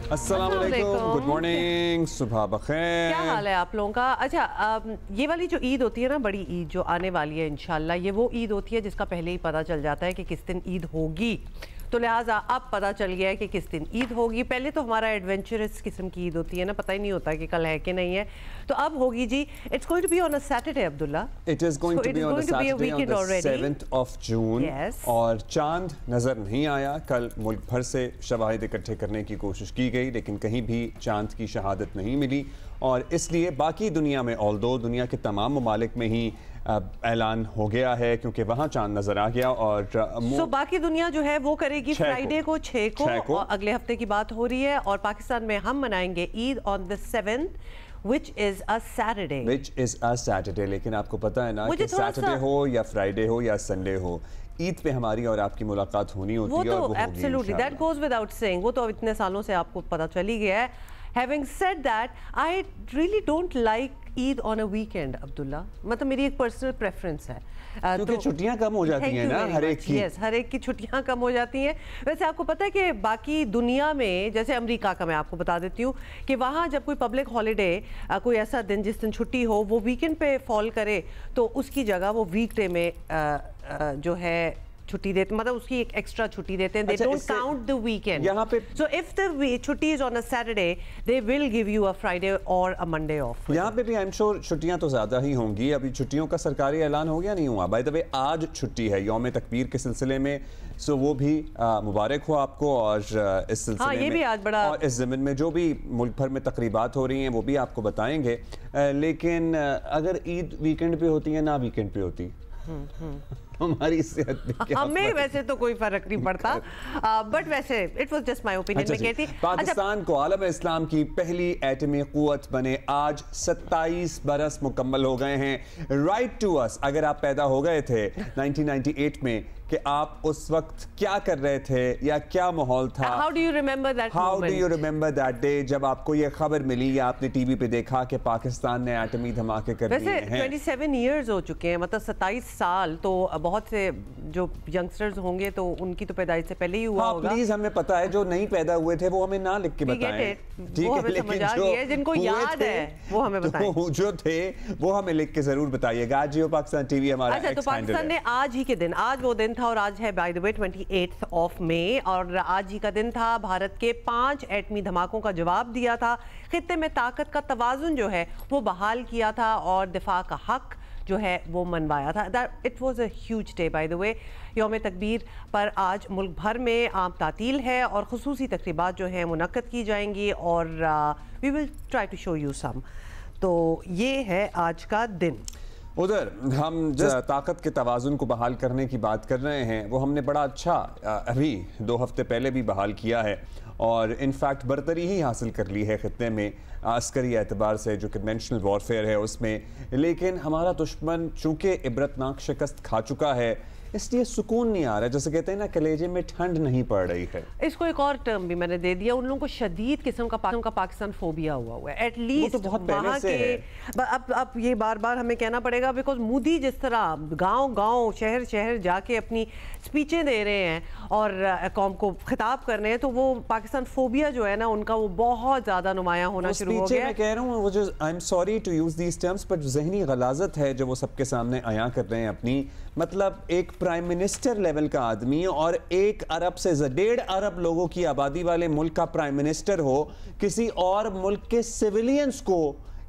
अस्सलाम वालेकुम, good morning, सुबह बखैर। क्या हाल है आप लोगों का? अच्छा, ये वाली जो ईद होती है ना, बड़ी ईद जो आने वाली है इंशाल्लाह, ये वो ईद होती है जिसका पहले ही पता चल जाता है कि किस दिन ईद होगी। तो लिहाजा अब पता चल गया है कि किस दिन ईद होगी। पहले तो हमारा एडवेंचरस किस्म की ईद होती है ना, पता ही नहीं होता कि कल है कि नहीं है। तो अब होगी जी, it's going to be on a Saturday Abdullah. It is going to be on a Saturday on the 7th of June। और चांद नजर नहीं आया। कल मुल्क भर से शवाहिद इकट्ठे करने की कोशिश की गई, लेकिन कहीं भी चांद की शहादत नहीं मिली। और इसलिए बाकी दुनिया में, ऑल्दो दुनिया के तमाम ममालिक में ही ऐलान हो गया है, क्योंकि वहाँ चांद नजर आ गया। और बाकी दुनिया जो है वो करेगी फ्राइडे को 6 को, और अगले हफ्ते की बात हो रही है। और पाकिस्तान में हम मनाएंगे Eid on the 7th which is a Saturday। लेकिन आपको पता है ना कि सैटरडे हो या फ्राइडे हो या संडे हो, ईद पे हमारी और आपकी मुलाकात होनी होती है। वो तो absolutely, that goes without saying, वो तो इतने सालों से आपको पता चल ही गया है। Having said that, I really don't like Eid on a weekend, Abdullah. मतलब मेरी एक पर्सनल प्रेफरेंस है, क्योंकि छुट्टियां कम हो जाती हैं ना हर एक की। यस, हर एक की छुट्टियां कम हो जाती हैं। वैसे आपको पता है कि बाकी दुनिया में, जैसे अमेरिका का मैं आपको बता देती हूँ कि वहाँ जब कोई पब्लिक हॉलीडे, कोई ऐसा दिन जिस दिन छुट्टी हो, वो वीकेंड पे फॉल करे, तो उसकी जगह वो वीकडे में जो है छुट्टी देते, मतलब उसकी एक एक्स्ट्रा छुट्टी देते हैं। They don't count the weekend. यहाँ पे so if the छुट्टी is on a Saturday, they will give you a Friday or a Monday off. यहाँ पे भी I'm sure छुट्टियाँ तो ज़्यादा ही होंगी। अभी छुट्टियों का सरकारी ऐलान हो गया नहीं हुआ। बाय द वे आज छुट्टी है यौम तकबीर के सिलसिले में, सो वो भी मुबारक हो आपको। और इस सिलसिले ये में भी आज बड़ा, और इस ज़मीन में जो भी मुल्क भर में तकरीबात हो रही हैं वो भी आपको बताएंगे। लेकिन अगर ईद वीकेंड पे होती है ना वीकेंड पे होती हमारी सेहत पे क्या हमें वैसे तो कोई फर्क नहीं पड़ता, बट वैसे it was just my opinion. मैं कहती पाकिस्तान को आलम इस्लाम की पहली एटमी कुव्वत बने आज 27 बरस मुकम्मल हो गए हैं। राइट टू अस, अगर आप पैदा हो गए थे 1998 में, कि आप उस वक्त क्या कर रहे थे या क्या माहौल था? How do you remember that day जब आपको ये खबर मिली या आपने टीवी पे देखा कि पाकिस्तान ने एटमी धमाके कर दिए हैं? 27 इयर्स हो चुके हैं, मतलब 27 साल। तो बहुत से जो यंगस्टर्स होंगे तो उनकी तो पैदाइश से पहले ही हुआ होगा। प्लीज, हमें पता है जो नहीं पैदा हुए थे वो हमें ना लिख के बताएं, ठीक है? लेकिन जिनको याद है वो हमें बताएं, जो थे वो हमें लिख के जरूर बताइएगा। आज पाकिस्तान टीवी हमारा। अच्छा, तो पाकिस्तान ने आज ही के दिन, आज वो दिन था और आज है बाय द वे 28 मई, और आज ही का दिन था भारत के 5 एटमी धमाकों का जवाब दिया था। खित्ते में ताकत का तवाज़ुन जो है वो बहाल किया था और दिफा का हक जो है वो मनवाया था। It was a huge day by the way. यौम तकबीर पर आज मुल्क भर में आम तातील है और खुसूसी तकरीबात जो हैं मुनक्कद की जाएंगी, और we will try to show you some. तो ये है आज का दिन। उधर हम जिस ताकत के तवाज़ुन को बहाल करने की बात कर रहे हैं वो हमने बड़ा अच्छा अभी 2 हफ्ते पहले भी बहाल किया है, और इनफैक्ट बरतरी ही हासिल कर ली है खित्ते में अस्करी एतबार से, जो कन्वेंशनल वॉरफेयर है उसमें। लेकिन हमारा दुश्मन चूँकि इबरतनाक शिकस्त खा चुका है, इसलिए सुकून नहीं आ रहा। जैसे कहते हैं ना, कलेजे में ठंड नहीं पड़ रही है। इसको एक और टर्म भी मैंने दे दिया, उन लोगों को शदीद किस्म का पाकिस्तान फोबिया हुआ है। एटलीस्ट तो बहुत पहले से है। अब ये बार बार हमें कहना पड़ेगा, बिकॉज मोदी जिस तरह गांव गांव शहर शहर जाके अपनी स्पीचें दे रहे हैं और कौम को खिताब कर रहे हैं, तो वो पाकिस्तान फोबिया जो है ना उनका, वो बहुत ज्यादा नुमायां होना शुरू हो गया है। मैं कह रहा हूँ, वो जो I am sorry to use these terms, but जहनी गलाजत है जो वो सबके सामने आया कर रहे हैं अपनी। मतलब एक प्राइम मिनिस्टर लेवल का आदमी और 1 अरब से 1.5 अरब लोगों की आबादी वाले मुल्क का प्राइम मिनिस्टर हो, किसी और मुल्क के सिविलियंस को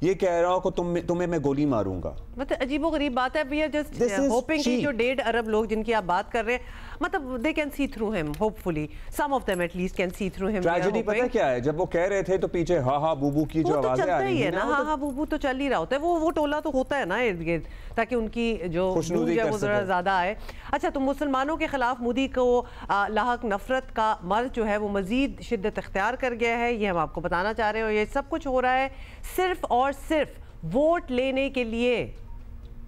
ये कह रहा हो कि तुम्हें मैं गोली मारूंगा। मतलब अजीबोगरीब बात है। वी आर जस्ट होपिंग कि जो 1.5 अरब लोग जिनकी आप बात कर रहे हैं, मतलब they can see through him, hopefully some of them at least can see through him. Tragedy पता क्या है, जब वो कह रहे थे तो पीछे हा हा बूबू की जो आवाजें आ रही है ना, हा हा बूबू तो चल ही रहा होता है। वो टोला तो होता है ना इर्द गिर्द, ताकि उनकी जो वो जरा ज्यादा आए। अच्छा, तो मुसलमानों के खिलाफ मोदी को लाहक नफरत का मर्ज जो है वो मजीद शिद्दत इख्तियार कर गया है, ये हम आपको बताना चाह रहे हैं। और ये सब कुछ हो रहा है सिर्फ और सिर्फ वोट लेने के लिए।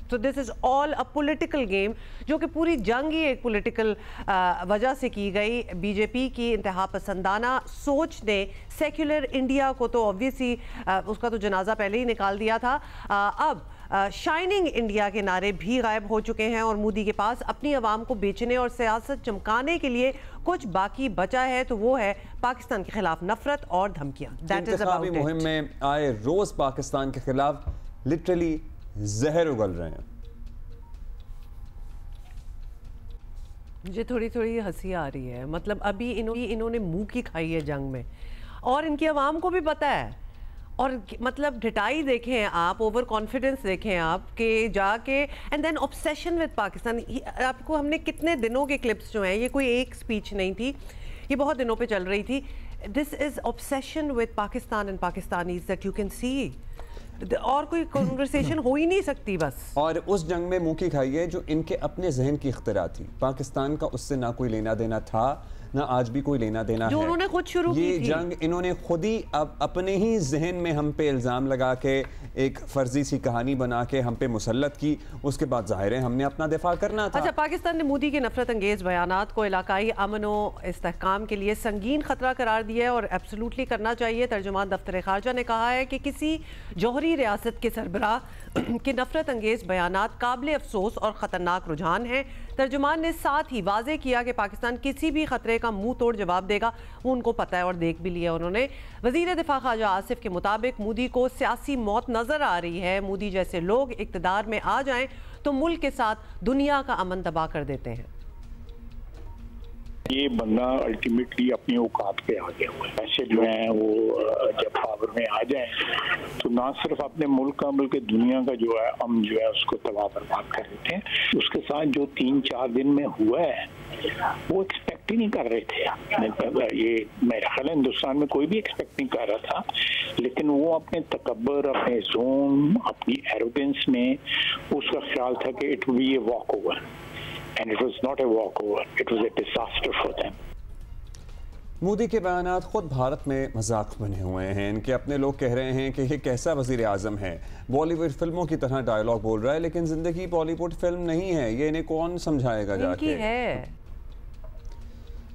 तो this is all a political game, जो कि पूरी जंग ही एक पॉलिटिकल वजह से की गई। बीजेपी की इंतहा पसंदाना सोच ने सेक्युलर इंडिया को तो ऑब्वियसली उसका तो जनाजा पहले ही निकाल दिया था। अब शाइनिंग इंडिया के नारे भी गायब हो चुके हैं और मोदी के पास अपनी आवाम को बेचने और सियासत चमकाने के लिए कुछ बाकी बचा है, तो वो है पाकिस्तान के खिलाफ नफरत और धमकियां। That is about it. मुहिम में आए रोज पाकिस्तान के खिलाफ लिटरली जहर उगल रहे हैं। मुझे थोड़ी थोड़ी हंसी आ रही है, मतलब अभी इन्होंने मुंह की खाई है जंग में और इनकी आवाम को भी पता है। और मतलब ढिठाई देखें आप, ओवर कॉन्फिडेंस देखें आप कि जाके and then obsession with Pakistan. आपको हमने कितने दिनों के क्लिप्स जो हैं, ये कोई एक स्पीच नहीं थी, ये बहुत दिनों पे चल रही थी। This is obsession with Pakistan and Pakistanis that you can see, और कोई कॉन्वर्सेशन हो ही नहीं सकती बस। और उस जंग में मुंह की खाई है जो इनके अपने जहन की इख्तिरा थी। पाकिस्तान का उससे ना कोई लेना देना था, ना आज भी कोई लेना देना जो है। उन्होंने खुद शुरू की ये थी। जंग इन्होंने खुद ही अब अपने ही जहन में हम पे इल्ज़ाम लगा के एक फर्जी सी कहानी बना के हम पे मुसल्लत की। उसके बाद जाहिर है हमने अपना दिफा करना था। अच्छा, पाकिस्तान ने मोदी के नफरत अंगेज बयानात को इलाकाई अमन व इस्तेहकाम के लिए संगीन खतरा करार दिया है और एब्सोल्युटली करना चाहिए। तर्जुमान दफ्तर खारजा ने कहा है कि किसी जौहरी रियासत के सरबराह के नफरत अंगेज बयानात काबिल अफसोस और ख़तरनाक रुझान हैं। तर्जुमान ने साथ ही वाजे किया कि पाकिस्तान किसी भी खतरे का मुंह तोड़ जवाब देगा, वो उनको पता है और देख भी लिया उन्होंने। वजीर दिफा ख्वाजा आसिफ के मुताबिक मोदी को सियासी मौत नजर आ रही है। मोदी जैसे लोग इक्तदार में आ जाएं तो मुल्क के साथ दुनिया का अमन तबाह कर देते हैं। ये बंदा अल्टीमेटली अपने औकात पे आ गया हुआ है। ऐसे जो है वो जब पावर में आ जाए तो ना सिर्फ अपने मुल्क का बल्कि दुनिया का जो है अमन जो है उसको तबाह बर्बाद कर देते हैं। उसके साथ जो 3-4 दिन में हुआ है वो एक्सपेक्ट ही नहीं कर रहे थे। ये मेरा ख्याल है हिंदुस्तान में कोई भी एक्सपेक्ट नहीं कर रहा था, लेकिन वो अपने तकब्बर, अपने जोन, अपनी एरोगेंस में उसका ख्याल था कि it will be a walk over. And it was not a walkover, it was a disaster for them. Modi के बयानात खुद भारत में मजाक बने हुए हैं। इनके अपने लोग कह रहे हैं कि ये कैसा वजीर आजम है, बॉलीवुड फिल्मों की तरह डायलॉग बोल रहा है, लेकिन जिंदगी बॉलीवुड फिल्म नहीं है। ये इन्हें कौन समझाएगा जाके। है।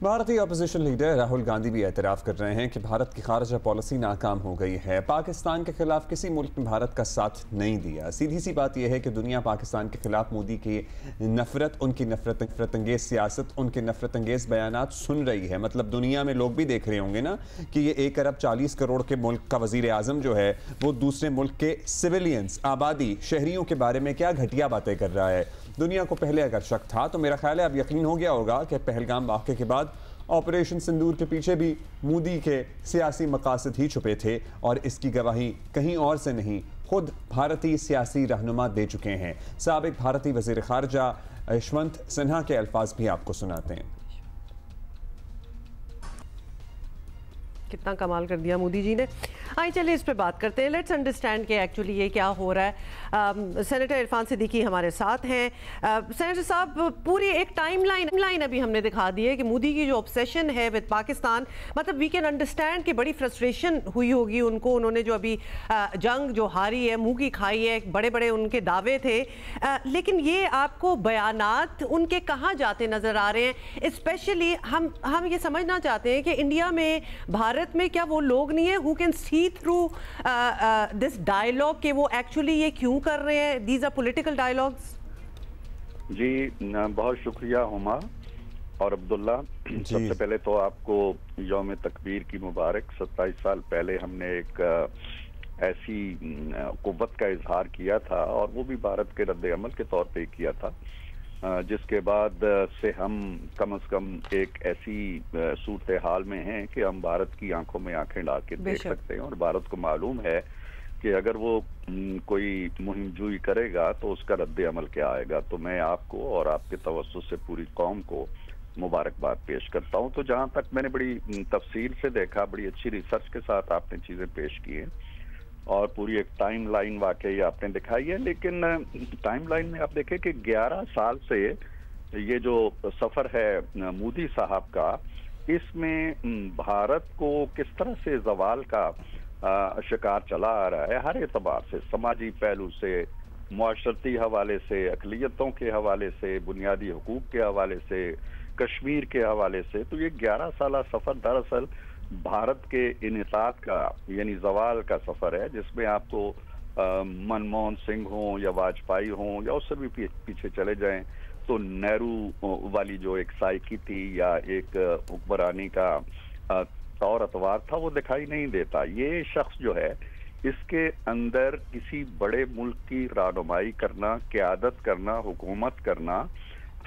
भारतीय अपोजिशन लीडर राहुल गांधी भी एतराफ़ कर रहे हैं कि भारत की खारजा पॉलिसी नाकाम हो गई है। पाकिस्तान के खिलाफ किसी मुल्क ने भारत का साथ नहीं दिया। सीधी सी बात यह है कि दुनिया पाकिस्तान के खिलाफ मोदी की नफरत, उनकी नफरत अंगेज सियासत, उनके नफरत अंगेज बयानात सुन रही है। मतलब दुनिया में लोग भी देख रहे होंगे ना कि ये 1 अरब 40 करोड़ के मुल्क का वजीर आजम जो है वो दूसरे मुल्क के सिविलियंस, आबादी, शहरियों के बारे में क्या घटिया बातें कर रहा है। दुनिया को पहले अगर शक था तो मेरा ख्याल है अब यकीन हो गया होगा कि पहलगाम वाक़े के बाद ऑपरेशन सिंदूर के पीछे भी मोदी के सियासी मकासद ही छुपे थे और इसकी गवाही कहीं और से नहीं खुद भारतीय सियासी रहनुमा दे चुके हैं। साबिक भारतीय वज़ीर ख़ारजा यशवंत सिन्हा के अल्फाज भी आपको सुनाते हैं। कितना कमाल कर दिया मोदी जी ने। आइए चलिए इस पे बात करते हैं। लेट्स अंडरस्टैंड कि एक्चुअली ये क्या हो रहा है। सेनेटर इरफान सिद्दीकी हमारे साथ हैं। सेनेटर साहब, पूरी एक टाइमलाइन अभी हमने दिखा दी है कि मोदी की जो ऑब्सेशन है विद पाकिस्तान, मतलब वी कैन अंडरस्टैंड कि बड़ी फ्रस्ट्रेशन हुई होगी उनको। उन्होंने जो अभी जंग जो हारी है, मुँह की खाई है, बड़े बड़े उनके दावे थे, लेकिन ये आपको बयानात उनके कहाँ जाते नज़र आ रहे हैं? स्पेशली हम ये समझना चाहते हैं कि इंडिया में, भारत में क्या वो लोग नहीं है who can see through this dialogue कि वो एक्चुअली ये क्यों कर रहे हैं? These are political dialogues. जी बहुत शुक्रिया हुमा और अब्दुल्ला। सबसे पहले तो आपको यौम तकबीर की मुबारक। 27 साल पहले हमने एक ऐसी कुव्वत का इजहार किया था और वो भी भारत के रद्द अमल के तौर पे किया था, जिसके बाद से हम कम से कम एक ऐसी सूरत हाल में हैं कि हम भारत की आंखों में आंखें डाल के देख सकते हैं और भारत को मालूम है कि अगर वो कोई मुहिमजूई करेगा तो उसका रद्द अमल क्या आएगा। तो मैं आपको और आपके तवज्जुह से पूरी कौम को मुबारकबाद पेश करता हूँ। तो जहाँ तक मैंने बड़ी तफसील से देखा, बड़ी अच्छी रिसर्च के साथ आपने चीज़ें पेश की हैं और पूरी एक टाइम लाइन वाकई आपने दिखाई है। लेकिन टाइम लाइन में आप देखें कि 11 साल से ये जो सफ़र है मोदी साहब का, इसमें भारत को किस तरह से जवाल का शिकार चला आ रहा है, हर एतबार से, समाजी पहलू से, मुआशरती हवाले से, अक़लियतों के हवाले से, बुनियादी हुकूक के हवाले से, कश्मीर के हवाले से। तो ये 11 साल सफ़र दरअसल भारत के इन्हितात का यानी जवाल का सफ़र है, जिसमें आपको मनमोहन सिंह हों या वाजपेयी हों या उससे भी पीछे चले जाएं तो नेहरू वाली जो एक साइकी थी या एक हुक्मरानी का तौर अतवार था वो दिखाई नहीं देता। ये शख्स जो है इसके अंदर किसी बड़े मुल्क की रहनुमाई करना, क़यादत करना, हुकूमत करना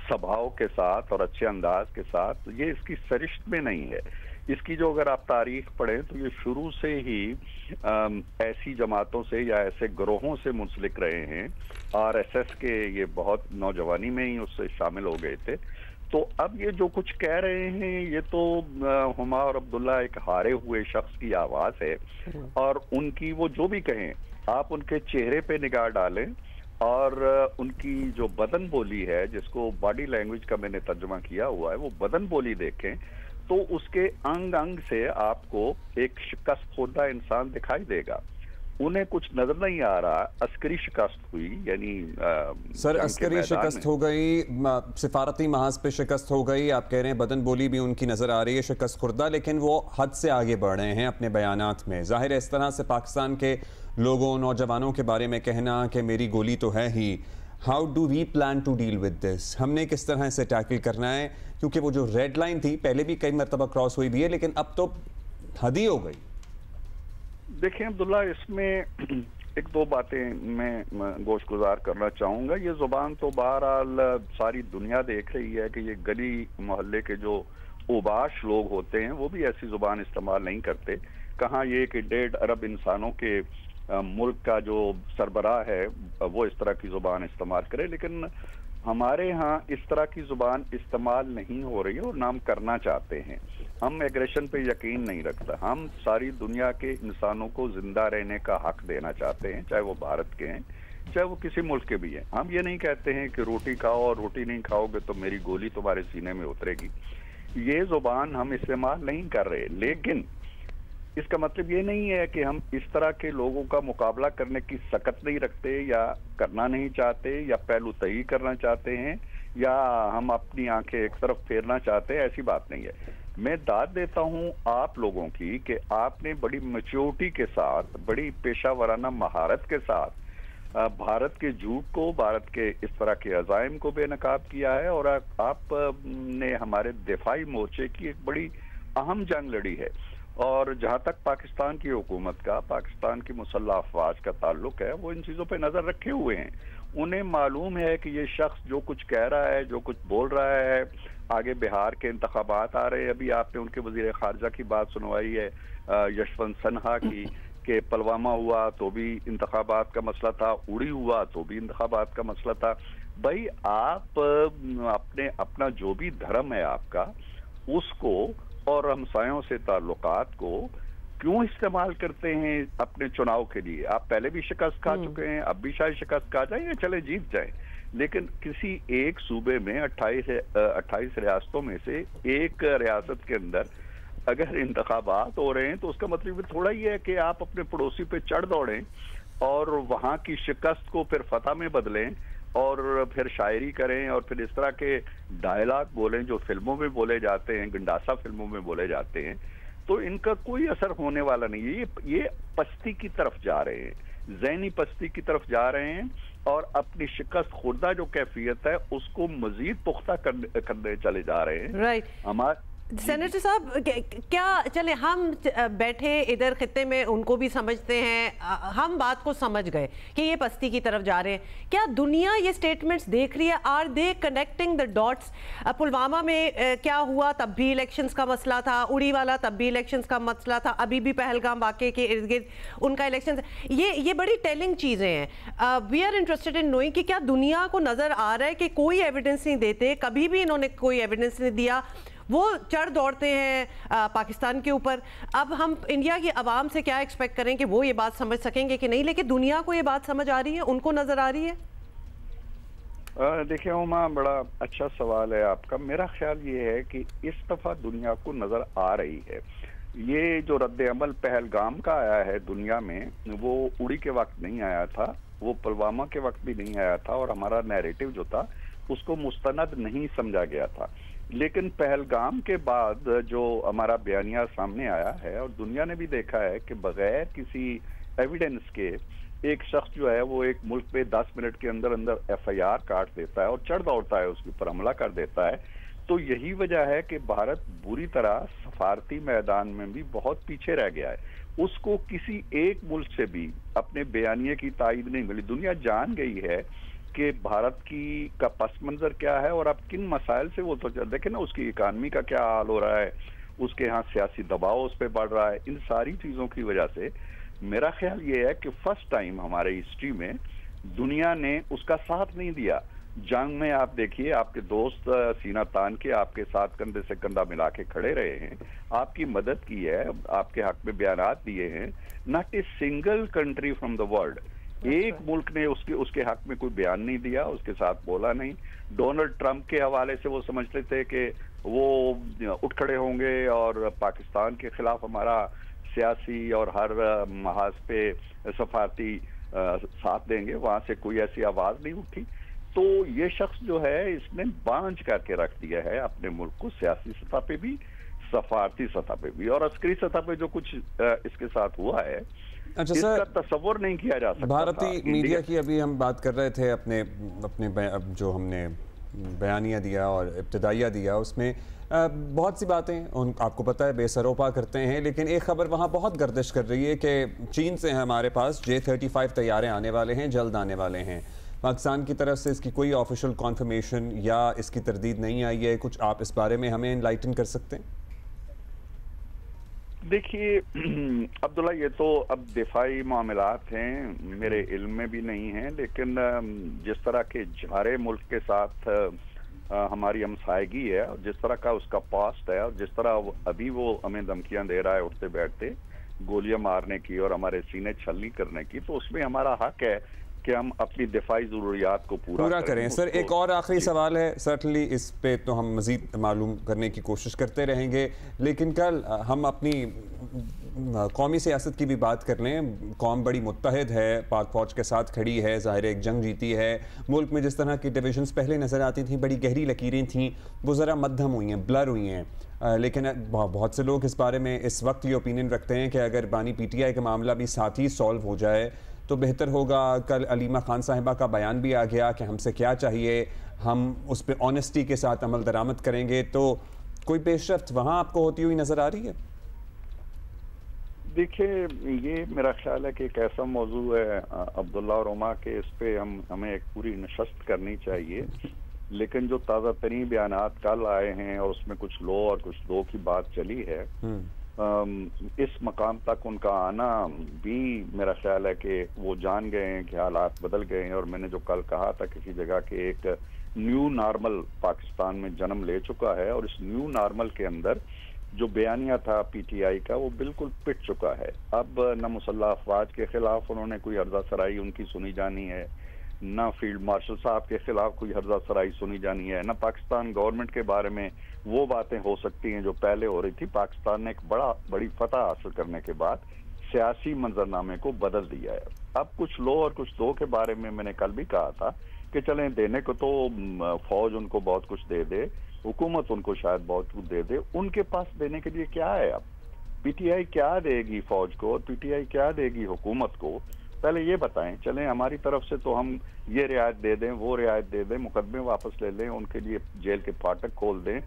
सभाओं के साथ और अच्छे अंदाज के साथ, ये इसकी सरिश्त में नहीं है। इसकी जो अगर आप तारीख पढ़ें तो ये शुरू से ही ऐसी जमातों से या ऐसे ग्रोहों से मुंसलिक रहे हैं। आरएसएस के ये बहुत नौजवानी में ही उससे शामिल हो गए थे। तो अब ये जो कुछ कह रहे हैं ये तो हुमा और अब्दुल्ला एक हारे हुए शख्स की आवाज है, और उनकी वो जो भी कहें आप उनके चेहरे पे निगाह डालें और उनकी जो बदन बोली है, जिसको बॉडी लैंग्वेज का मैंने तर्जुमा किया हुआ है, वो बदन बोली देखें तो उसके अंग अंग से आपको एक शिकस्त खुर्दा इंसान दिखाई देगा। उन्हें कुछ नजर नहीं आ रहा। अस्करी शिकस्त हुई, यानी सर अस्करी शिकस्त हो गई, सिफारती महाज पे शिकस्त हो गई, आप कह रहे हैं बदन बोली भी उनकी नजर आ रही है शिकस्त खुर्दा, लेकिन वो हद से आगे बढ़ रहे हैं अपने बयानात में। जाहिर है इस तरह से पाकिस्तान के लोगों, नौजवानों के बारे में कहना कि मेरी गोली तो है ही। How do we plan to deal with this? हमने किस तरह से टैकल करना है? क्योंकि वो जो रेड लाइन थी पहले भी कई मरतबा क्रॉस हुई भी है, लेकिन अब तो हद ही हो गई। देखिए अब्दुल्ला, इसमें एक दो बातें मैं गोशगुजार करना चाहूँगा। ये ज़ुबान तो बहरहाल सारी दुनिया देख रही है कि ये गली मोहल्ले के जो उबाश लोग होते हैं वो भी ऐसी ज़ुबान इस्तेमाल नहीं करते। कहाँ ये कि 1.5 अरब इंसानों के मुल्क का जो सरबराह है वो इस तरह की ज़ुबान इस्तेमाल करे, लेकिन हमारे यहाँ इस तरह की ज़ुबान इस्तेमाल नहीं हो रही है और ना हम करना चाहते हैं। हम एग्रेशन पे यकीन नहीं रखता। हम सारी दुनिया के इंसानों को जिंदा रहने का हक देना चाहते हैं, चाहे वो भारत के हैं चाहे वो किसी मुल्क के भी हैं। हम ये नहीं कहते हैं कि रोटी खाओ और रोटी नहीं खाओगे तो मेरी गोली तुम्हारे सीने में उतरेगी। ये ज़ुबान हम इस्तेमाल नहीं कर रहे, लेकिन इसका मतलब ये नहीं है कि हम इस तरह के लोगों का मुकाबला करने की सकत नहीं रखते या करना नहीं चाहते या पहलू तही करना चाहते हैं या हम अपनी आंखें एक तरफ फेरना चाहते हैं। ऐसी बात नहीं है। मैं दाद देता हूं आप लोगों की कि आपने बड़ी मैच्योरिटी के साथ, बड़ी पेशा वराना महारत के साथ भारत के झूठ को, भारत के इस तरह के अज़ाइम को बेनकाब किया है, और आपने हमारे दिफाई मोर्चे की एक बड़ी अहम जंग लड़ी है। और जहां तक पाकिस्तान की हुकूमत का, पाकिस्तान की मुसल्लह अफवाज का ताल्लुक है, वो इन चीज़ों पे नज़र रखे हुए हैं। उन्हें मालूम है कि ये शख्स जो कुछ कह रहा है, जो कुछ बोल रहा है, आगे बिहार के इंतखाबात आ रहे हैं। अभी आपने उनके वजीर खारजा की बात सुनवाई है, यशवंत सिन्हा की, कि पुलवामा हुआ तो भी इंतखाबात का मसला था, उड़ी हुआ तो भी इंतखाबात का मसला था। भाई आप अपना जो भी धर्म है आपका, उसको और हमसायों से ताल्लुकात को क्यों इस्तेमाल करते हैं अपने चुनाव के लिए? आप पहले भी शिकस्त खा चुके हैं, अब भी शायद शिकस्त खा जाए, चले जीत जाए, लेकिन किसी एक सूबे में 28 रियासतों में से एक रियासत के अंदर अगर इंतखाबात हो रहे हैं तो उसका मतलब थोड़ा ही है कि आप अपने पड़ोसी पे चढ़ दौड़ें और वहां की शिकस्त को फिर फतह में बदलें और फिर शायरी करें और फिर इस तरह के डायलॉग बोलें जो फिल्मों में बोले जाते हैं, गंडासा फिल्मों में बोले जाते हैं। तो इनका कोई असर होने वाला नहीं है। ये पस्ती की तरफ जा रहे हैं, ज़हनी पस्ती की तरफ जा रहे हैं और अपनी शिकस्त खुर्दा जो कैफियत है उसको मजीद पुख्ता करने चले जा रहे हैं। राइट। सेनेटर साहब, क्या चले हम बैठे इधर खित्ते में उनको भी समझते हैं, हम बात को समझ गए कि ये पस्ती की तरफ जा रहे हैं। क्या दुनिया ये स्टेटमेंट्स देख रही है? Are they connecting the dots? Pulwama में क्या हुआ, तब भी इलेक्शंस का मसला था, उड़ी वाला तब भी इलेक्शंस का मसला था, अभी भी पहलगाम वाक़े के इर्द गिर्द उनका इलेक्शन। ये बड़ी टेलिंग चीज़ें हैं। We are interested in knowing कि क्या दुनिया को नज़र आ रहा है कि कोई एविडेंस नहीं देते, कभी भी इन्होंने कोई एविडेंस नहीं दिया, वो चढ़ दौड़ते हैं पाकिस्तान के ऊपर। अब हम इंडिया की आवाम से क्या एक्सपेक्ट करें कि वो ये बात समझ सकेंगे कि नहीं, लेकिन दुनिया को ये बात समझ आ रही है, उनको नजर आ रही है? देखिए उमा, बड़ा अच्छा सवाल है आपका। मेरा ख्याल ये है कि इस दफा दुनिया को नजर आ रही है। ये जो रद्द अमल पहलगाम का आया है दुनिया में, वो उड़ी के वक्त नहीं आया था, वो पुलवामा के वक्त भी नहीं आया था और हमारा नैरेटिव जो था उसको मुस्तनद नहीं समझा गया था। लेकिन पहलगाम के बाद जो हमारा बयानिया सामने आया है और दुनिया ने भी देखा है कि बगैर किसी एविडेंस के एक शख्स जो है वो एक मुल्क पे 10 मिनट के अंदर अंदर FIR काट देता है और चढ़ दौड़ता है, उसके ऊपर हमला कर देता है। तो यही वजह है कि भारत बुरी तरह सफारती मैदान में भी बहुत पीछे रह गया है। उसको किसी एक मुल्क से भी अपने बयानिए की तायद नहीं मिली। दुनिया जान गई है कि भारत का पस मंजर क्या है और अब किन मसाइल से वो तो देखे ना, उसकी इकानमी का क्या हाल हो रहा है, उसके यहाँ सियासी दबाव उस पर बढ़ रहा है। इन सारी चीजों की वजह से मेरा ख्याल ये है कि फर्स्ट टाइम हमारे हिस्ट्री में दुनिया ने उसका साथ नहीं दिया। जंग में आप देखिए, आपके दोस्त सीना तान के आपके साथ कंधे से कंधा मिला के खड़े रहे हैं, आपकी मदद की है, आपके हक में बयानात दिए हैं। Not a single country from the world, एक मुल्क ने उसके हक में कोई बयान नहीं दिया, उसके साथ बोला नहीं। डोनाल्ड ट्रंप के हवाले से वो समझते थे कि वो उठ खड़े होंगे और पाकिस्तान के खिलाफ हमारा सियासी और हर महाज पे सफारती साथ देंगे, वहां से कोई ऐसी आवाज नहीं उठी। तो ये शख्स जो है इसने बांझ करके रख दिया है अपने मुल्क को, सियासी सतह पे भी, सफारती सतह पे भी, और अस्करी सतह पे जो कुछ इसके साथ हुआ है अच्छा इसका तस्वर नहीं किया जा सकता। भारतीय मीडिया की अभी हम बात कर रहे थे, अपने जो हमने बयानिया दिया और इब्तिदाइया दिया, उसमें बहुत सी बातें आपको पता है बेसरोपा करते हैं, लेकिन एक खबर वहाँ बहुत गर्दिश कर रही है कि चीन से हमारे पास J-35 तैयारे आने वाले हैं, जल्द आने वाले हैं। पाकिस्तान की तरफ से इसकी कोई ऑफिशियल कॉन्फर्मेशन या इसकी तरदीद नहीं आई है। कुछ आप इस बारे में हमें इनलाइटन कर सकते हैं? देखिए अब्दुल्ला, ये तो अब दिफाई मामलात हैं, मेरे इल्म में भी नहीं है, लेकिन जिस तरह के जारे मुल्क के साथ हमारी हमसायगी है और जिस तरह का उसका पास्ट है और जिस तरह अभी वो हमें धमकियां दे रहा है उठते बैठते, गोलियां मारने की और हमारे सीने छलनी करने की, तो उसमें हमारा हक है कि हम अपनी दिफाई ज़रूरियात को पूरा करें। सर एक और आखिरी सवाल है, सर्टनली इस पे तो हम मज़ीद मालूम करने की कोशिश करते रहेंगे, लेकिन कल हम अपनी कौमी सियासत की भी बात कर लें। कौम बड़ी मुत्तहिद है, पाक फौज के साथ खड़ी है, ज़ाहिर एक जंग जीती है। मुल्क में जिस तरह की डिविजन्स पहले नज़र आती थी, बड़ी गहरी लकीरें थीं, वो ज़रा मध्यम हुई हैं, ब्लर हुई हैं। लेकिन बहुत से लोग इस बारे में इस वक्त ये ओपिनियन रखते हैं कि अगर बानी PTI का मामला भी साथ ही सॉल्व हो जाए तो बेहतर होगा। कल अलीमा खान साहिबा का बयान भी आ गया कि हमसे क्या चाहिए, हम उस पर ऑनेस्टी के साथ अमल दरामद करेंगे। तो कोई पेशरफ्त वहाँ आपको होती हुई नज़र आ रही है? देखिए, ये मेरा ख्याल है कि एक ऐसा मौजू है अब्दुल्ला और उमा के, इस पे हमें एक पूरी नशस्त करनी चाहिए। लेकिन जो ताज़ा तरीन बयानात कल आए हैं और उसमें कुछ लो और कुछ दो की बात चली है, इस मकाम तक उनका आना भी मेरा ख्याल है कि वो जान गए हैं कि हालात बदल गए हैं। और मैंने जो कल कहा था किसी जगह के एक न्यू नॉर्मल पाकिस्तान में जन्म ले चुका है और इस न्यू नॉर्मल के अंदर जो बयानिया था PTI का वो बिल्कुल पिट चुका है। अब न मुसल्लह अफवाज के खिलाफ उन्होंने कोई हर्जा सराई उनकी सुनी जानी है, ना फील्ड मार्शल साहब के खिलाफ कोई हर्जा सराई सुनी जानी है, ना पाकिस्तान गवर्नमेंट के बारे में वो बातें हो सकती हैं जो पहले हो रही थी। पाकिस्तान ने एक बड़ी फतह हासिल करने के बाद सियासी मंजरनामे को बदल दिया है। अब कुछ लो और कुछ दो के बारे में मैंने कल भी कहा था कि चलें, देने को तो फौज उनको बहुत कुछ दे दे, हुकूमत उनको शायद बहुत कुछ दे दे, उनके पास देने के लिए क्या है? अब PTI क्या देगी फौज को और PTI क्या देगी हुकूमत को? पहले ये बताएं। चलें, हमारी तरफ से तो हम ये रियायत दे दें, वो रियायत दे दें, मुकदमे वापस ले लें, उनके लिए जेल के फाटक खोल दें,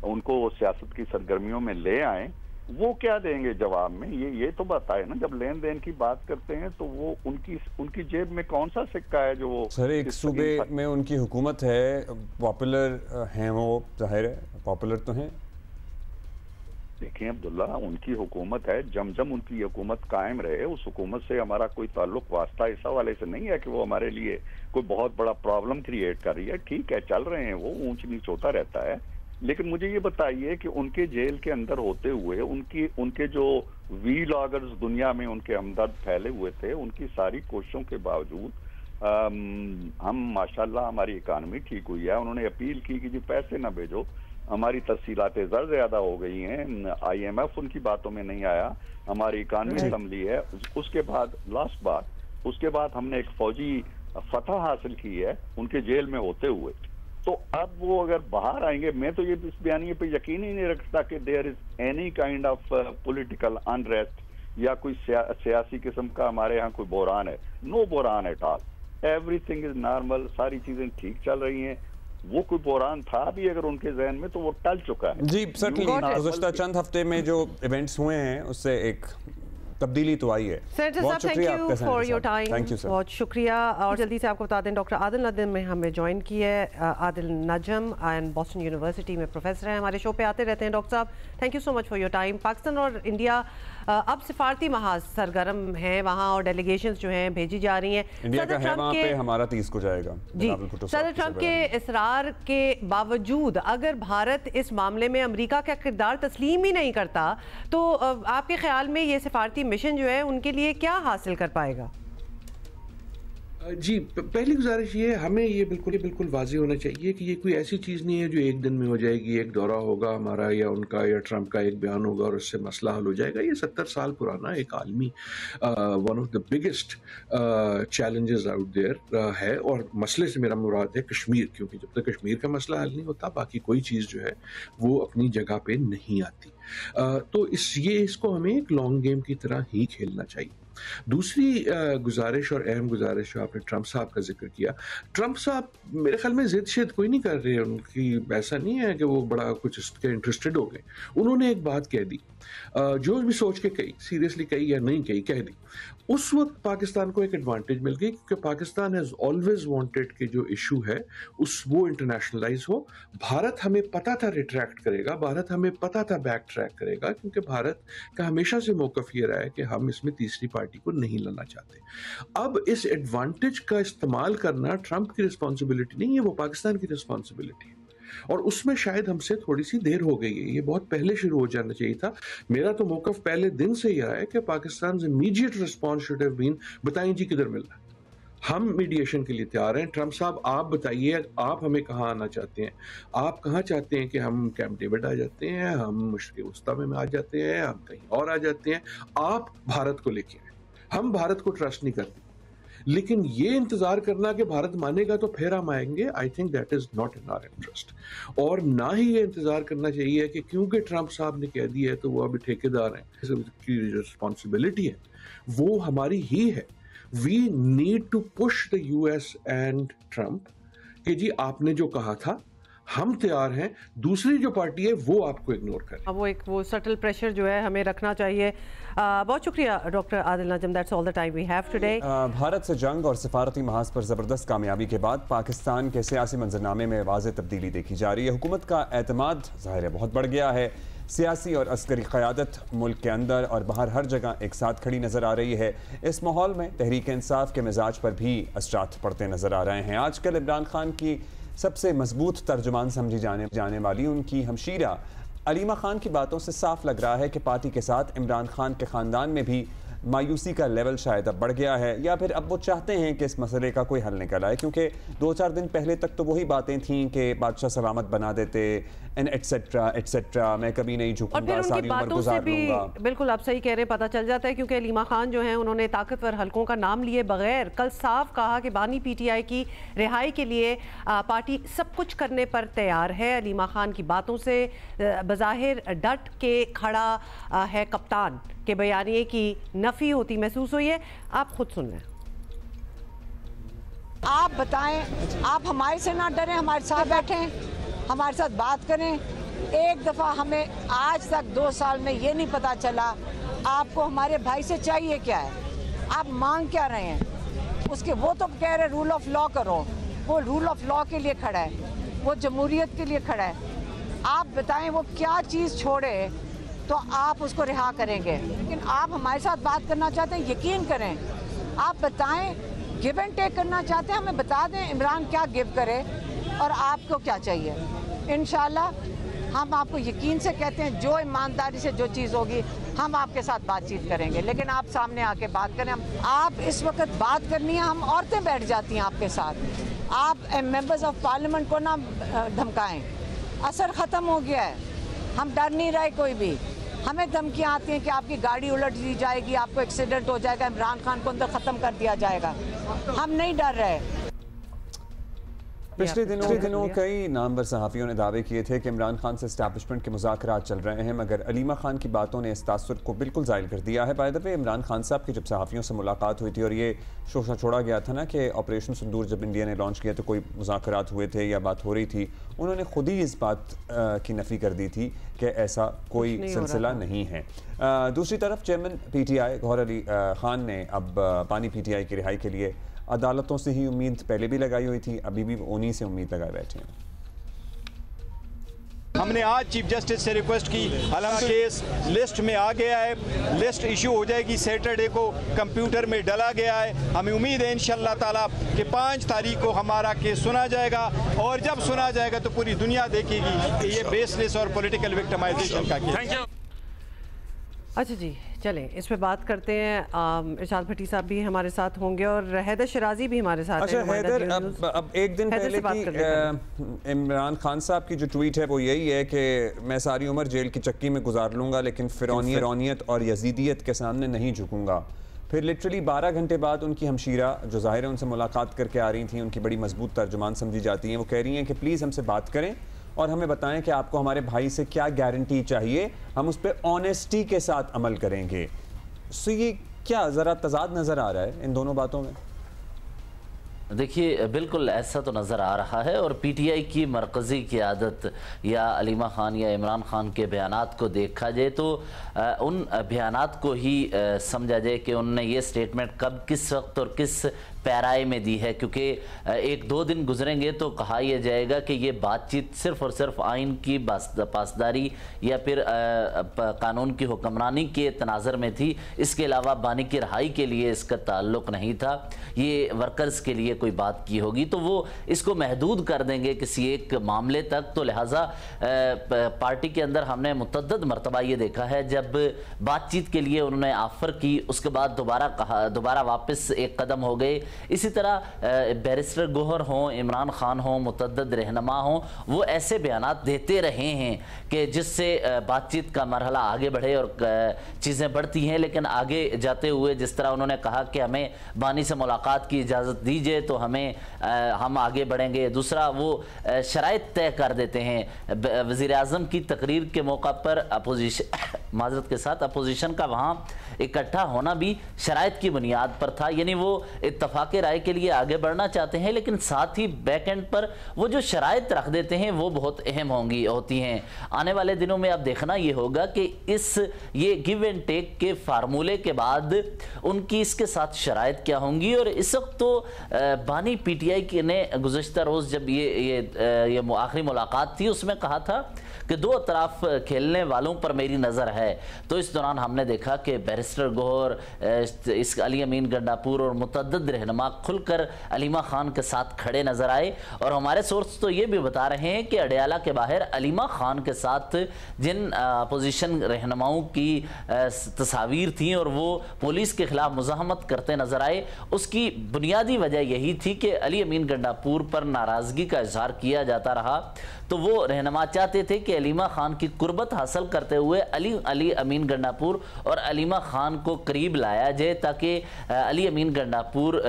उनको सियासत की सरगर्मियों में ले आएं, वो क्या देंगे जवाब में? ये तो बताए ना। जब लेन देन की बात करते हैं तो वो उनकी जेब में कौन सा सिक्का है जो वो? सर एक सूबे में उनकी हुकूमत है, पॉपुलर हैं, वो जाहिर है पॉपुलर तो हैं। देखिए अब्दुल्ला, उनकी हुकूमत है, जमजम उनकी हुकूमत कायम रहे, उस हुकूमत से हमारा कोई ताल्लुक वास्ता इस हवाले से नहीं है कि वो हमारे लिए कोई बहुत बड़ा प्रॉब्लम क्रिएट कर रही है। ठीक है, चल रहे हैं, वो ऊंच नीच होता रहता है। लेकिन मुझे ये बताइए कि उनके जेल के अंदर होते हुए उनके जो वीलॉगर्स दुनिया में उनके हमदर्द फैले हुए थे, उनकी सारी कोशिशों के बावजूद हम माशाल्लाह हमारी इकानमी ठीक हुई है। उन्होंने अपील की कि जी पैसे ना भेजो, हमारी तफसीलातें ज़्यादा हो गई हैं, IMF उनकी बातों में नहीं आया, हमारी इकानमी संभली है। उसके बाद लास्ट बात, उसके बाद हमने एक फौजी फतह हासिल की है उनके जेल में होते हुए। तो अब वो अगर बाहर आएंगे, मैं तो ये इस बयानिए पे यकीन ही नहीं रखता कि there is any kind of political unrest या कोई सियासी किस्म का हमारे यहाँ कोई बहरान है। नो बहरान at all, everything is normal, सारी चीजें ठीक चल रही हैं। वो कोई बहरान था भी अगर उनके जहन में तो वो टल चुका है। जी certainly, गुज़श्ता चंद हफ्ते में जो इवेंट्स हुए हैं उससे एक तब्दीली तो आई है। बहुत शुक्रिया आपका for your time, thank you sir. बहुत शुक्रिया। और जल्दी से आपको बता दें डॉक्टर आदिल नजम में हमें ज्वाइन किया है। आदिल नजम एंड बॉस्टन यूनिवर्सिटी में प्रोफेसर हैं, हमारे शो पे आते रहते हैं। डॉक्टर साहब thank you so much for your time. Pakistan और इंडिया अब सिफारती महाज सरगर्म हैं वहाँ और डेलीगेशंस जो हैं भेजी जा रही हैं। इंडिया का है वहाँ पे, हमारा 30 को जाएगा। जी, सदर ट्रंप के इसरार के बावजूद अगर भारत इस मामले में अमेरिका का किरदार तस्लीम ही नहीं करता तो आपके ख्याल में ये सिफारती मिशन जो है उनके लिए क्या हासिल कर पाएगा? जी, पहली गुजारिश ये है, हमें ये बिल्कुल वाज़ेह होना चाहिए कि ये कोई ऐसी चीज़ नहीं है जो एक दिन में हो जाएगी। एक दौरा होगा हमारा या उनका या ट्रंप का एक बयान होगा और उससे मसला हल हो जाएगा। ये 70 साल पुराना एक आलमी one of the biggest challenges out there है। और मसले से मेरा मुराद है कश्मीर, क्योंकि जब तक कश्मीर का मसला हल नहीं होता बाकी कोई चीज़ जो है वो अपनी जगह पे नहीं आती। तो इसको हमें एक लॉन्ग गेम की तरह ही खेलना चाहिए। दूसरी गुजारिश और अहम गुजारिश जो आपने ट्रंप साहब का जिक्र किया, ट्रंप साहब मेरे ख्याल में जिद शिद कोई नहीं कर रहे हैं उनकी। ऐसा नहीं है कि वो बड़ा कुछ इसके इंटरेस्टेड हो गए। उन्होंने एक बात कह दी, जो भी सोच के कही, सीरियसली कही या नहीं कही, कह दी। उस वक्त पाकिस्तान को एक एडवांटेज मिल गई क्योंकि पाकिस्तान हैज ऑलवेज वांटेड कि जो इशू है वो इंटरनेशनलाइज हो। भारत हमें पता था रिट्रैक्ट करेगा, भारत हमें पता था बैक ट्रैक करेगा, क्योंकि भारत का हमेशा से मौक़िफ़ ये रहा है कि हम इसमें तीसरी पार्टी को नहीं लाना चाहते। अब इस एडवांटेज का इस्तेमाल करना ट्रंप की रिस्पॉन्सिबिलिटी नहीं है, वो पाकिस्तान की रिस्पॉन्सिबिलिटी है। और उसमें शायद हमसे थोड़ी सी देर हो गई है। ये बहुत पहले शुरू हो जाना चाहिए था। मेरा तो मौक़िफ़ पहले दिन से ही रहा है कि Pakistan immediate response should have been, बताएं जी किधर मिल रहा है, हम मीडिएशन के लिए तैयार हैं। ट्रंप साहब आप बताइए, आप हमें कहाँ आना चाहते हैं? आप कहाँ चाहते हैं कि हम कैंप डेविड आ जाते हैं, हम मशरिक़ वस्ता में आ जाते हैं, हम कहीं और आ जाते हैं? आप भारत को लेके आए। हम भारत को ट्रस्ट नहीं करते, लेकिन ये इंतजार करना कि भारत मानेगा तो फिर हम आएंगे, I think that is not in our interest. और ना ही ये इंतजार करना चाहिए कि क्योंकि ट्रंप साहब ने कह दिया है तो वो अभी ठेकेदार हैं। की रिस्पॉन्सिबिलिटी है वो हमारी ही है। We need to push the US and Trump कि जी आपने जो कहा था हम तैयार हैं, दूसरी जो पार्टी है वो आपको इग्नोर करे। वो सटल प्रेशर जो है हमें रखना चाहिए। बहुत शुक्रिया doctor Adil Najam, that's all the time we have today. Bharat से जंग और सिफारती महाज पर ज़बरदस्त कामयाबी के बाद पाकिस्तान के सियासी मंजरनामे में वाज़ेह तब्दीली देखी जा रही है। हुकूमत का एतमाद ज़ाहिर है बहुत बढ़ गया है। सियासी और अस्करी क़यादत मुल्क के अंदर और बाहर हर जगह एक साथ खड़ी नज़र आ रही है। इस माहौल में तहरीक इंसाफ के मिजाज पर भी असरात पड़ते नज़र आ रहे हैं। आजकल इमरान खान की सबसे मजबूत तर्जुमान समझी जाने वाली उनकी हमशीरा अलीमा खान की बातों से साफ लग रहा है कि पार्टी के साथ इमरान खान के ख़ानदान में भी मायूसी का लेवल शायद अब बढ़ गया है, या फिर अब वो चाहते हैं कि इस मसले का कोई हल निकल आए। क्योंकि 2-4 दिन पहले तक तो वही बातें थीं कि बादशाह सलामत बना देते एंड एटसेट्रा, मैं कभी नहीं झुकूंगा, सारी उम्र गुजार लूंगा। बिल्कुल आप सही कह रहे हैं, पता चल जाता है। क्योंकि अलीमा खान जो है उन्होंने ताकतवर हलकों का नाम लिए बगैर कल साफ कहा कि बानी PTI की रिहाई के लिए पार्टी सब कुछ करने पर तैयार है। अलीमा खान की बातों से बज़ाहिर डट के खड़ा है कप्तान के बयानिए की नफी होती महसूस हुई है। आप खुद सुन लें। आप बताएं, आप हमारे से ना डरें, हमारे साथ बैठें, हमारे साथ बात करें। एक दफ़ा हमें आज तक 2 साल में ये नहीं पता चला आपको हमारे भाई से चाहिए क्या है, आप मांग क्या रहे हैं उसके। वो तो कह रहे रूल ऑफ लॉ करो, वो रूल ऑफ लॉ के लिए खड़ा है, वो जमहूरियत के लिए खड़ा है। आप बताएं वो क्या चीज़ छोड़े तो आप उसको रिहा करेंगे। लेकिन आप हमारे साथ बात करना चाहते हैं, यकीन करें, आप बताएं, गिव एंड टेक करना चाहते हैं, हमें बता दें इमरान क्या गिव करे और आपको क्या चाहिए। इंशाल्लाह हम आपको यकीन से कहते हैं जो ईमानदारी से जो चीज़ होगी हम आपके साथ बातचीत करेंगे। लेकिन आप सामने आके बात करें। आप इस वक्त बात करनी है, हम औरतें बैठ जाती हैं आपके साथ। आप मेंबर्स ऑफ पार्लियामेंट को ना धमकाएं, असर ख़त्म हो गया है, हम डर नहीं रहे कोई भी। हमें धमकियाँ आती हैं कि आपकी गाड़ी उलट दी जाएगी, आपको एक्सीडेंट हो जाएगा, इमरान खान को अंदर ख़त्म कर दिया जाएगा। हम नहीं डर रहे। पिछले दिनों कई नामवर सहाफ़ियों ने दावे किए थे कि इमरान खान से एस्टैब्लिशमेंट के मुज़ाकरात चल रहे हैं, मगर अलीमा खान की बातों ने इस तासुर को बिल्कुल ज़ाहिर कर दिया है। By the way, Imran Khan साहब की जब सहाफ़ियों से मुलाकात हुई थी और ये शोशा छोड़ा गया था ना कि ऑपरेशन सिंदूर जब इंडिया ने लॉन्च किया तो कोई मुज़ाकरात हुए थे या बात हो रही थी, उन्होंने खुद ही इस बात की नफ़ी कर दी थी कि ऐसा कोई सिलसिला नहीं है। दूसरी तरफ चेयरमैन PTI गौहर अली खान ने अब बानी PTI की रिहाई के लिए अदालतों से ही उम्मीद पहले भी लगाई हुई थी, अभी भी उन्हीं से उम्मीद लगाए बैठे हैं। हमने आज चीफ जस्टिस से रिक्वेस्ट की, हालांकि केस लिस्ट में आ गया है, लिस्ट इशू हो जाएगी, सैटरडे को कंप्यूटर में डाला गया है। हमें उम्मीद है इंशाअल्लाह ताला कि 5 तारीख को हमारा केस सुना जाएगा और जब सुना जाएगा तो पूरी दुनिया देखेगी कि ये बेसलेस और पॉलिटिकल विक्टिमाइजेशन का केस है। अच्छा जी, चलें इस पे बात करते हैं। इरशाद भट्टी साहब भी हमारे साथ होंगे और हैदर शराजी भी हमारे साथ अच्छा, हैदर, अब एक दिन पहले की इमरान खान साहब की जो ट्वीट है वो यही है कि मैं सारी उम्र जेल की चक्की में गुजार लूँगा लेकिन फिरौनियत और यजीदियत के सामने नहीं झुकूँगा। फिर लिटरली 12 घंटे बाद उनकी हमशीरा जो ज़ाहिर है उनसे मुलाकात करके आ रही थी, उनकी बड़ी मजबूत तर्जुमान समझी जाती हैं, वो कह रही हैं कि प्लीज़ हमसे बात करें और हमें बताएं कि आपको हमारे भाई से क्या गारंटी चाहिए, हम उस पर ऑनेस्टी के साथ अमल करेंगे। सो ये क्या ज़रा तजाद नज़र आ रहा है इन दोनों बातों में? देखिए, बिल्कुल ऐसा तो नज़र आ रहा है और PTI की मरकज़ी क़ियादत या अलीमा खान या इमरान खान के बयानात को देखा जाए तो उन बयानात को ही समझा जाए कि उन्होंने ये स्टेटमेंट कब, किस वक्त और किस पैराए में दी है, क्योंकि 1-2 दिन गुजरेंगे तो कहा यह जाएगा कि ये बातचीत सिर्फ़ और सिर्फ आइन की पासदारी या फिर कानून की हुक्मरानी के तनाज़र में थी, इसके अलावा बानी की रहाई के लिए इसका ताल्लुक़ नहीं था, ये वर्कर्स के लिए कोई बात की होगी तो वो इसको महदूद कर देंगे किसी एक मामले तक। तो लिहाजा पार्टी के अंदर हमने मुतअद्दिद मरतबा ये देखा है जब बातचीत के लिए उन्होंने ऑफ़र की, उसके बाद दोबारा वापस एक कदम हो गए। इसी तरह बैरिस्टर गौहर हों, इमरान खान हों, मुतअद्दिद रहनुमा हों, वो ऐसे बयानात देते रहे हैं कि जिससे बातचीत का मरहला आगे बढ़े और चीज़ें बढ़ती हैं, लेकिन आगे जाते हुए जिस तरह उन्होंने कहा कि हमें बानी से मुलाकात की इजाज़त दीजिए तो हम आगे बढ़ेंगे। दूसरा, वो शराइत तय कर देते हैं। वज़ीर आज़म की तकरीर के मौका पर माजरत के साथ अपोजिशन का वहाँ इकट्ठा होना भी शराइत की बुनियाद पर था, यानी वो इत्तफाक राय के लिए आगे बढ़ना चाहते हैं, लेकिन साथ ही बैक एंड पर वो जो शराइत रख देते हैं वो बहुत अहम होती हैं। आने वाले दिनों में अब देखना ये होगा कि ये गिव एंड टेक के फार्मूले के बाद उनकी इसके साथ शराइत क्या होंगी। और इस वक्त तो बानी PTI के ने गुज़श्ता रोज़ जब ये आखिरी मुलाकात थी उसमें कहा था कि 2 तरफ खेलने वालों पर मेरी नज़र है। तो इस दौरान हमने देखा कि बैरिस्टर गौहर, इस अली अमीन गंडापुर और मुतअद्दिद रहनुमा खुलकर अलीमा खान के साथ खड़े नज़र आए। और हमारे सोर्स तो ये भी बता रहे हैं कि अडयाला के बाहर अलीमा खान के साथ जिन अपोजिशन रहनुमाओं की तस्वीर थी और वो पुलिस के खिलाफ मुज़ाहमत करते नज़र आए, उसकी बुनियादी वजह यही थी कि अली अमीन गंडापुर पर नाराज़गी का इजहार किया जाता रहा। तो वो रहनुमा चाहते थे कि अलीमा खान की कुर्बत हासिल करते हुए अली अमीन गंडापुर और अलीमा खान को करीब लाया जाए ताकि अली अमीन गंडापुर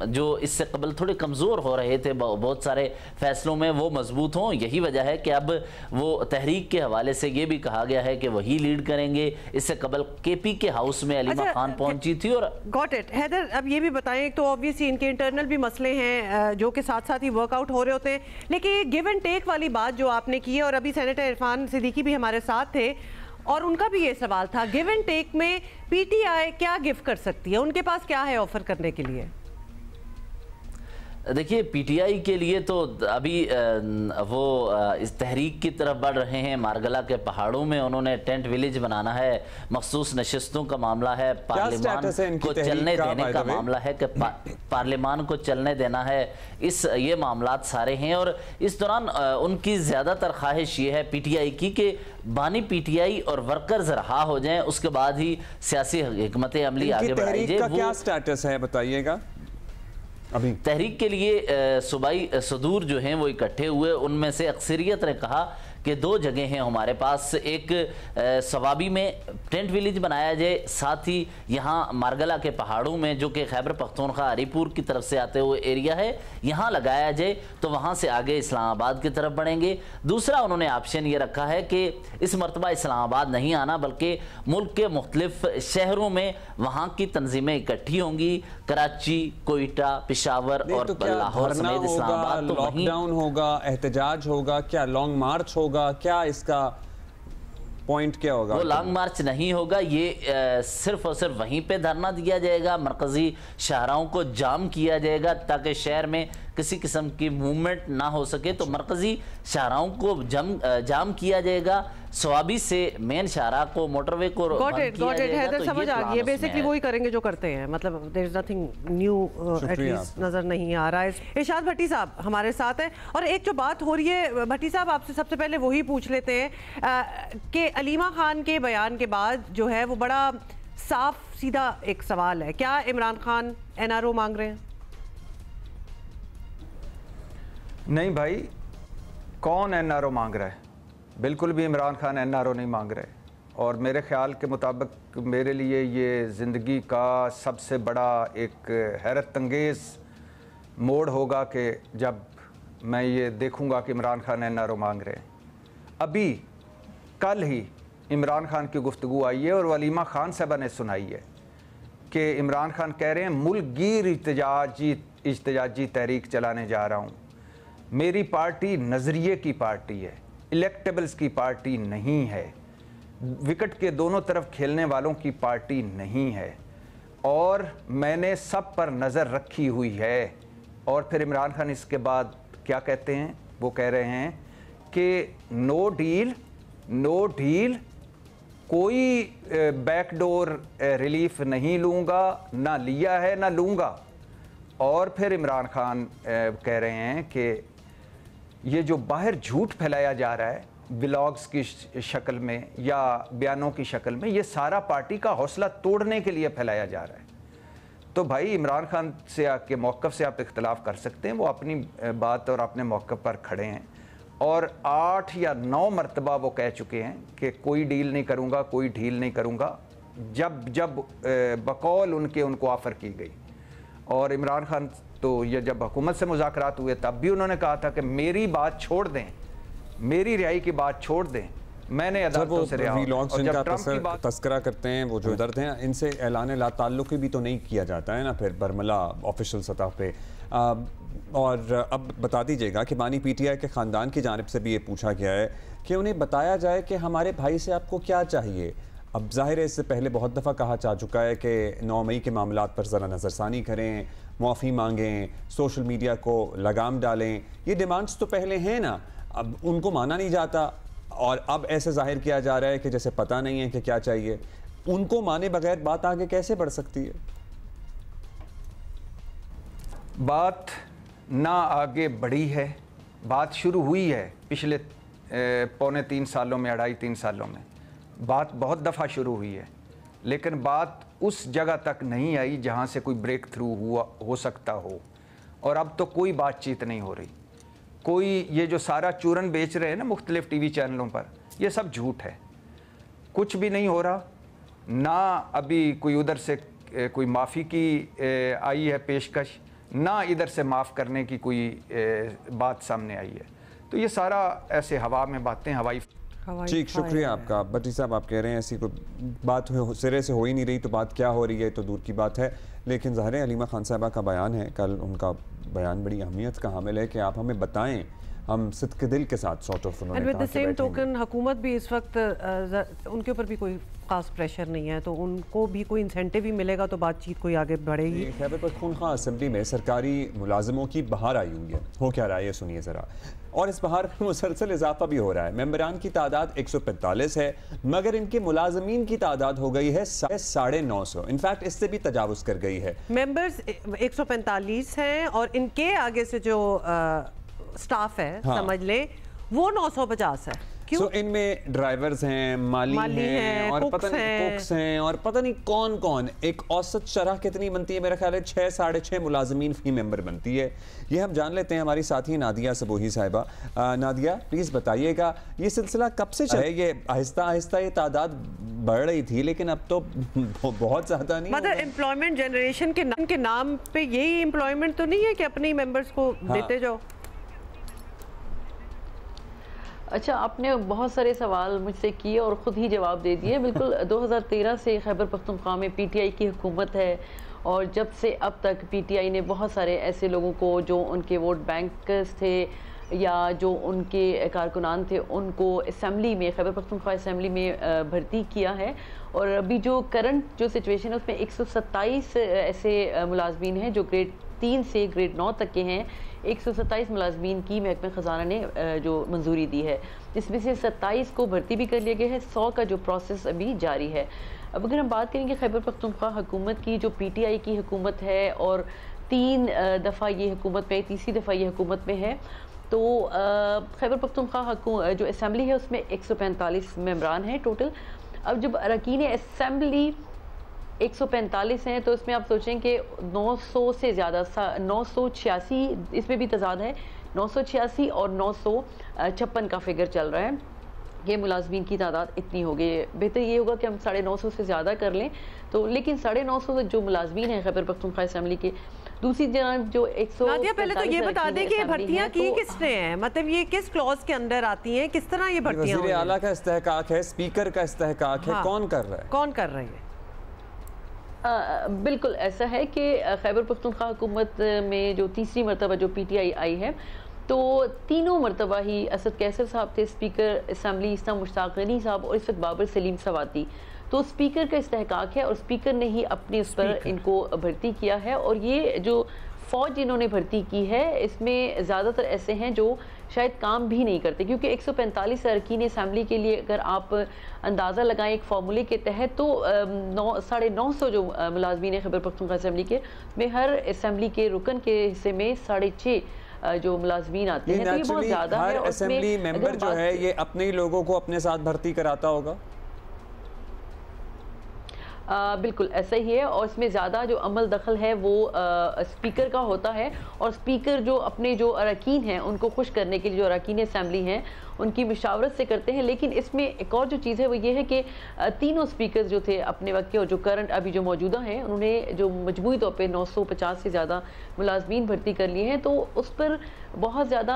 जो इससे कबल थोड़े कमज़ोर हो रहे थे बहुत सारे फैसलों में, वो मजबूत हों। यही वजह है कि अब वो तहरीक के हवाले से ये भी कहा गया है कि वही लीड करेंगे। इससे कबल KP के हाउस में अलीमा खान पहुंची थी। और गॉट इट। हैदर, अब ये भी बताएं, तो ऑब्वियसली इनके इंटरनल भी मसले हैं जो कि साथ साथ ही वर्कआउट हो रहे होते हैं, लेकिन गिव एंड टेक वाली बात जो आपने की है, और अभी सेनेटर इरफान सिद्दीकी भी हमारे साथ थे और उनका भी ये सवाल था, गिव एंड टेक में PTI क्या गिव कर सकती है, उनके पास क्या है ऑफर करने के लिए? देखिए, PTI के लिए तो अभी वो इस तहरीक की तरफ बढ़ रहे हैं। मारगला के पहाड़ों में उन्होंने टेंट विलेज बनाना है, मखसूस नशिस्तों का मामला है, पार्लियामान को चलने देने का मामला है कि पार्लियामान को चलने देना है, ये मामलात सारे हैं। और इस दौरान उनकी ज़्यादातर ख्वाहिश ये है PTI की कि बानी PTI और वर्कर्स रहा हो जाएं, उसके बाद ही सियासी हिकमत अमली आगे बढ़ाई जाए। क्या स्टेटस है बताइएगा? अभी तहरीक के लिए सूबाई सदूर जो हैं वो इकट्ठे हुए, उनमें से अक्सरियत ने कहा कि 2 जगह हैं हमारे पास, एक सवाबी में टेंट विलेज बनाया जाए, साथ ही यहाँ मारगला के पहाड़ों में जो कि खैबर पख्तूनख्वा हरीपुर की तरफ से आते हुए एरिया है, यहाँ लगाया जाए तो वहाँ से आगे इस्लामाबाद की तरफ बढ़ेंगे। दूसरा उन्होंने ऑप्शन ये रखा है कि इस मरतबा इस्लामाबाद नहीं आना बल्कि मुल्क के मुख्तलिफ शहरों में वहाँ की तंजीमें इकट्ठी होंगी, कराची, कोयटा, पेशावर और लाहौर समेत इस्लामाबाद। तो लॉकडाउन होगा, एहतजाज होगा, क्या लॉन्ग मार्च होगा, क्या इसका पॉइंट क्या होगा? वो लॉन्ग मार्च नहीं होगा, ये सिर्फ और सिर्फ वहीं पे धरना दिया जाएगा, मरकजी शाहराहों को जाम किया जाएगा ताकि शहर में किसी किस्म की मूवमेंट ना हो सके। तो मरकजी शाहराहों को जाम किया जाएगा, सवाबी से मेन शाहरा को, मोटरवे को समझ आ गई है। बेसिकली वही करेंगे जो करते हैं, मतलब there is nothing new at least नजर नहीं आ रहा है। इरशाद भट्टी साहब हमारे साथ हैं और एक जो बात हो रही है, भट्टी साहब आपसे सबसे पहले वही पूछ लेते हैं कि अलीमा खान के बयान के बाद जो है वो बड़ा साफ सीधा एक सवाल है, क्या इमरान खान एनआरओ मांग रहे हैं? नहीं भाई, कौन एनआरओ मांग रहा है? बिल्कुल भी इमरान खान एनआरओ नहीं मांग रहे। और मेरे ख्याल के मुताबिक मेरे लिए ये ज़िंदगी का सबसे बड़ा एक हैरत अंगेज़ मोड़ होगा कि जब मैं ये देखूंगा कि इमरान खान एनआरओ मांग रहे हैं। अभी कल ही इमरान खान की गुफ्तगू आई है और वलीमा खान साहबा ने सुनाई है कि इमरान खान कह रहे हैं मुल्कगीर इज्तिजाजी तहरीक चलाने जा रहा हूँ। मेरी पार्टी नज़रिए की पार्टी है, इलेक्टेबल्स की पार्टी नहीं है, विकेट के दोनों तरफ खेलने वालों की पार्टी नहीं है और मैंने सब पर नज़र रखी हुई है। और फिर इमरान खान इसके बाद क्या कहते हैं? वो कह रहे हैं कि नो डील, कोई बैकडोर रिलीफ नहीं लूँगा, ना लिया है ना लूँगा। और फिर इमरान खान कह रहे हैं कि ये जो बाहर झूठ फैलाया जा रहा है व्लॉग्स की शक्ल में या बयानों की शक्ल में, ये सारा पार्टी का हौसला तोड़ने के लिए फैलाया जा रहा है। तो भाई इमरान खान से के मौक़िफ़ से आप इख्तलाफ कर सकते हैं, वो अपनी बात और अपने मौक़िफ़ पर खड़े हैं और 8 या 9 मरतबा वो कह चुके हैं कि कोई डील नहीं करूँगा, कोई ढील नहीं करूँगा, जब बकौल उनको ऑफ़र की गई। और इमरान खान तो ये जब हुकूमत से मुज़ाकरात हुए तब भी उन्होंने कहा था कि मेरी बात छोड़ दें, मेरी रिहाई की बात छोड़ दें, मैंने अदालतों से रिहा। और जब ट्रंप की बात तस्करा करते हैं वो जो इधर थे, इनसे ऐलान ला ताल्लुक़ भी तो नहीं किया जाता है ना फिर बरमला ऑफिशियल सतह पे। और अब बता दीजिएगा कि बानी पीटीआई के ख़ानदान की जानिब से भी ये पूछा गया है कि उन्हें बताया जाए कि हमारे भाई से आपको क्या चाहिए। अब ज़ाहिर है इससे पहले बहुत दफ़ा कहा जा चुका है कि 9 मई के मामलात पर ज़रा नज़रसानी करें, माफ़ी मांगें, सोशल मीडिया को लगाम डालें, ये डिमांड्स तो पहले हैं ना, अब उनको माना नहीं जाता और अब ऐसे जाहिर किया जा रहा है कि जैसे पता नहीं है कि क्या चाहिए। उनको माने बगैर बात आगे कैसे बढ़ सकती है? बात ना आगे बढ़ी है, बात शुरू हुई है पिछले पौने 3 सालों में, 2.5-3 सालों में बात बहुत दफ़ा शुरू हुई है, लेकिन बात उस जगह तक नहीं आई जहां से कोई ब्रेक थ्रू हो सकता हो। और अब तो कोई बातचीत नहीं हो रही, कोई ये जो सारा चूरन बेच रहे हैं ना मुख्तलिफ टीवी चैनलों पर, ये सब झूठ है, कुछ भी नहीं हो रहा। ना अभी कोई उधर से कोई माफ़ी की आई है पेशकश, ना इधर से माफ़ करने की कोई बात सामने आई है। तो ये सारा ऐसे हवा में बातें, हवाई। ठीक, शुक्रिया आपका भट्टी साहब। आप कह रहे हैं ऐसी कोई बात सिरे से हो ही नहीं रही, तो बात क्या हो रही है तो दूर की बात है। लेकिन ज़ाहिर है अलीमा खान साहबा का बयान है, कल उनका बयान बड़ी अहमियत का हामिल है कि आप हमें बताएं, हम सिद्क़ दिल के साथ सॉर्ट ऑफ उन्होंने कहा कि टोकन हुकूमत भी इस वक्त उनके ऊपर भी कोई खास प्रेशर नहीं है, तो उनको भी कोई इंसेंटिव भी मिलेगा तो बातचीत कोई आगे बढ़ेगी। खैबर पख्तूनख्वा असेंबली में सरकारी मुलाजिमों की बहार आई हुई है, हो क्या रहा है ये सुनिए ज़रा। और इस बहार में मुसलसल इजाफा भी हो रहा है। मेंबरान की तादाद 145 है, मगर इनके मुलाजमीन की तादाद हो गई है 950। इनफैक्ट इससे भी तजावुज़ कर गई है। मेंबर्स 145 हैं और इनके आगे से जो स्टाफ है, हाँ, समझ लें वो 950 है। So, इनमें ड्राइवर्स हैं, माली हैं और पता नहीं कुक्स हैं और पता नहीं कौन कौन। एक औसत शरह कितनी बनती है? मेरा ख्याल है 6 साढ़े 6 मुलाजमीन फी मेंबर बनती है। ये हम जान लेते हैं हमारी साथी नादिया सबोही साहिबा। नादिया प्लीज बताइएगा ये सिलसिला कब से चला? ये आहिस्ता आहिस्ता ये तादाद बढ़ रही थी लेकिन अब तो बहुत ज्यादा नहीं। मतलब एम्प्लॉयमेंट जनरेशन के नाम पे यही एम्प्लॉयमेंट तो नहीं है कि अपने मेंबर्स को देते जाओ? अच्छा, आपने बहुत सारे सवाल मुझसे किए और ख़ुद ही जवाब दे दिए। बिल्कुल 2013 से खैबर पख्तूनख्वा में पीटीआई की हुकूमत है और जब से अब तक पीटीआई ने बहुत सारे ऐसे लोगों को जो उनके वोट बैंकर्स थे या जो उनके कारकुनान थे उनको असम्बली में, खैबर पख्तूनख्वा असम्बली में भर्ती किया है। और अभी जो करंट जो सिचुएशन है उसमें 127 ऐसे मुलाजमीन हैं जो ग्रेड 3 से ग्रेड 9 तक के हैं। 127 मुलाजमीन की महकमा ख़जाना ने जो मंजूरी दी है, जिसमें से 27 को भर्ती भी कर लिया गया है। 100 का जो प्रोसेस अभी जारी है। अब अगर हम बात करेंगे खैबर पख्तूनख्वा हुकूमत की, जो पीटीआई की हुकूमत है और 3 दफ़ा ये हुकूमत में, तीसरी दफ़ा ये हुकूमत में है, तो खैबर पख्तूनख्वा जो असम्बली है उसमें 145 मेंबरान हैं टोटल। अब जब अरकान असम्बली 145 हैं तो इसमें आप सोचें कि 900 से ज़्यादा 986 इसमें भी तजाद है। 986 और 956 का फिगर चल रहा है। ये मुलाजमीन की तादाद इतनी हो गई है। बेहतर ये होगा कि हम 950 से ज़्यादा कर लें तो, लेकिन 950 जो मुलाजमीन हैं खैबर पख्तूनख्वा असम्बली के। दूसरी जानब जो 100 नादिया पहले तो ये बता दें कि ये भर्तियां की किसने हैं, मतलब ये किस क्लॉज के अंदर आती हैं, किस तरह ये भर्तियां? वज़ीर आला का इस्तेहकाक है, स्पीकर का इस्तेहकाक है, कौन कर रहा है? कौन कर रही है? बिल्कुल ऐसा है कि खैबर पख्तूनख्वा हुकूमत में जो तीसरी मरतबा जो पीटीआई आई है तो तीनों मरतबा ही असद कैसर साहब थे स्पीकर असम्बली, इस्लाम मुश्ताक गनी साहब और इस वक्त बाबर सलीम सवाती। तो स्पीकर का इस्तेहकाक है और स्पीकर ने ही अपने उस पर इनको भर्ती किया है। और ये जो फ़ौज इन्होंने भर्ती की है इसमें ज़्यादातर ऐसे हैं जो शायद काम भी नहीं करते, क्योंकि 145 अरकान असम्बली के लिए अगर आप अंदाज़ा लगाएं एक फार्मूले के तहत तो 950 जो मुलाजमीन खैबर पख्तूनख्वा असम्बली के में हर असम्बली के रुकन के हिस्से में 6.5 जो मुलाजमीन आते हैं, तो ये बहुत ज़्यादा है। हर असेंबली मेंबर जो है ये अपने ही लोगों को अपने साथ भर्ती कराता होगा? बिल्कुल ऐसा ही है और इसमें ज़्यादा जो अमल दखल है वो स्पीकर का होता है। और स्पीकर जो अपने जो अरकान हैं उनको खुश करने के लिए जो अरकान असम्बली हैं उनकी मुशावरत से करते हैं। लेकिन इसमें एक और जो चीज़ है वो ये है कि तीनों स्पीकर जो थे अपने वक्त के और जो करंट अभी जो मौजूदा हैं उन्होंने जो मजमूई तौर पे 950 से ज़्यादा मुलाजमीन भर्ती कर लिए हैं। तो उस पर बहुत ज़्यादा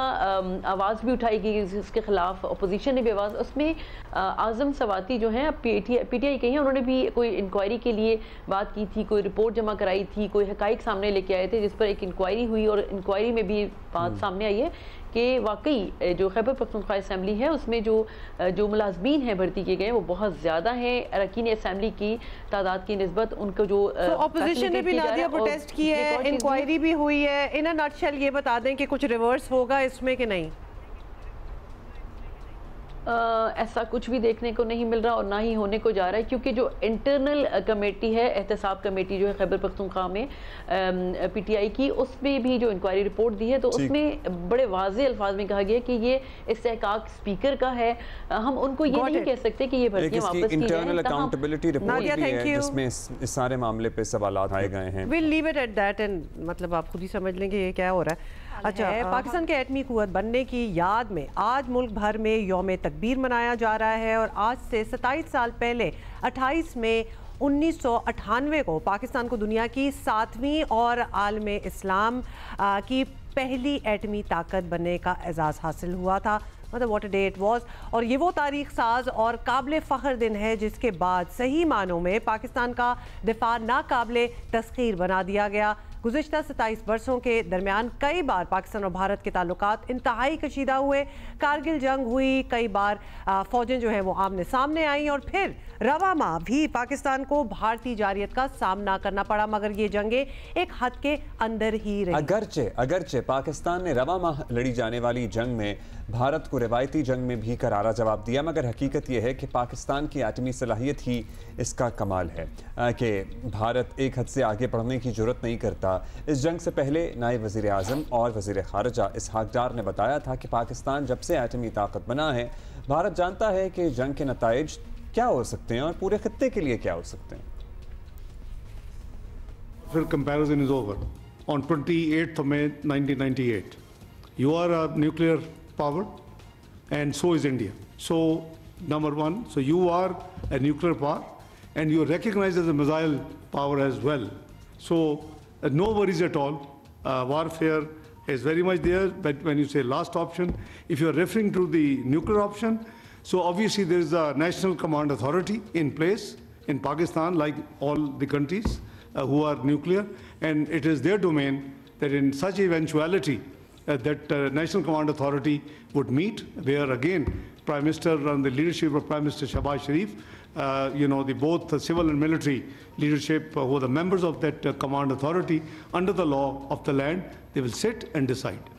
आवाज़ भी उठाई गई इसके ख़िलाफ़, अपोजिशन ने भी आवाज़। उसमें आज़म सवाती जो हैं पीटीआई के हैं, उन्होंने भी कोई इंक्वायरी के लिए बात की थी, कोई रिपोर्ट जमा कराई थी, कोई हक़ाइक़ सामने लेके आए थे जिस पर एक इंक्वायरी हुई और इंक्वायरी में भी बात सामने आई है कि वाकई जो खैबर पख्तूनख्वा असम्बली है उसमें जो मुलाजमीन हैं भर्ती किए गए वो बहुत ज़्यादा हैं अरकान असम्बली की तादाद की निस्बत। उनको जो ऑपोजिशन ने भी नादिया प्रोटेस्ट की है, इंक्वायरी भी हुई है। इन अ नटशेल ये बता दें कि कुछ रिवर्स होगा इसमें कि नहीं? ऐसा कुछ भी देखने को नहीं मिल रहा और ना ही होने को जा रहा है, क्योंकि जो इंटरनल कमेटी है, एहतसाब कमेटी जो है खैबर पख्तूनख्वा में पीटीआई की, उसमें भी जो इंक्वायरी रिपोर्ट दी है तो उसमें बड़े वाज़े अल्फाज में कहा गया कि ये इस्तेहकाक स्पीकर का है। हम उनको ये नहीं कह सकते कि ये भर्तियां वापस की जाएं। इंटरनल अकाउंटेबिलिटी रिपोर्ट भी है जिसमें इस सारे मामले पे सवालात आए गए हैं। Will leave it at that and मतलब आप खुद ही समझ लेंगे ये क्या हो रहा है। अच्छा, पाकिस्तान के एटमी कुव्वत बनने की याद में आज मुल्क भर में यौम तकबीर मनाया जा रहा है और आज से 27 साल पहले 28 मई 1998 को पाकिस्तान को दुनिया की 7वीं और आलम इस्लाम की पहली एटमी ताकत बनने का एजाज़ हासिल हुआ था। मतलब what a day it was. और ये वो तारीख साज और काबिल फ़ख्र दिन है जिसके बाद सही मानों में पाकिस्तान का दिफा नाकाबिले तस्खीर बना दिया गया। गुज़िश्ता 27 बरसों के दरमियान कई बार पाकिस्तान और भारत के ताल्लुकात इंतहाई कशीदा हुए। कारगिल जंग हुई, कई बार फ़ौजें जो हैं वो आमने सामने आई और फिर रवा माह भी पाकिस्तान को भारतीय जारियत का सामना करना पड़ा, मगर ये जंगें एक हद के अंदर ही रही। अगरचे पाकिस्तान ने रवा माह लड़ी जाने वाली जंग में भारत को रिवायती जंग में भी करारा जवाब दिया, मगर हकीकत यह है कि पाकिस्तान की एटमी सलाहियत ही इसका कमाल है कि भारत एक हद से आगे बढ़ने की जरूरत नहीं करता। इस जंग से पहले नायब वज़ीर आज़म और वज़ीर ख़ारिजा इसहाक़ डार ने बताया था कि पाकिस्तान जब से एटमी ताकत बना है भारत जानता है कि जंग के नताइज क्या हो सकते हैं और पूरे खित्ते के लिए क्या हो सकते हैं। Well, comparison is over. On 28th of May 1998, you are a nuclear power, and so is India. So, number one, so you are a nuclear power, and you are recognized as a missile power as well. So, no worries at all. Warfare is very much there, but when you say last option, if you are referring to the nuclear option, so obviously there is a national command authority in place in Pakistan, like all the countries who are nuclear, and it is their domain that in such eventuality that National Command Authority would meet, where again Prime Minister and the leadership of Prime Minister Shahbaz Sharif, the both the civil and military leadership who are the members of that command authority under the law of the land, they will sit and decide.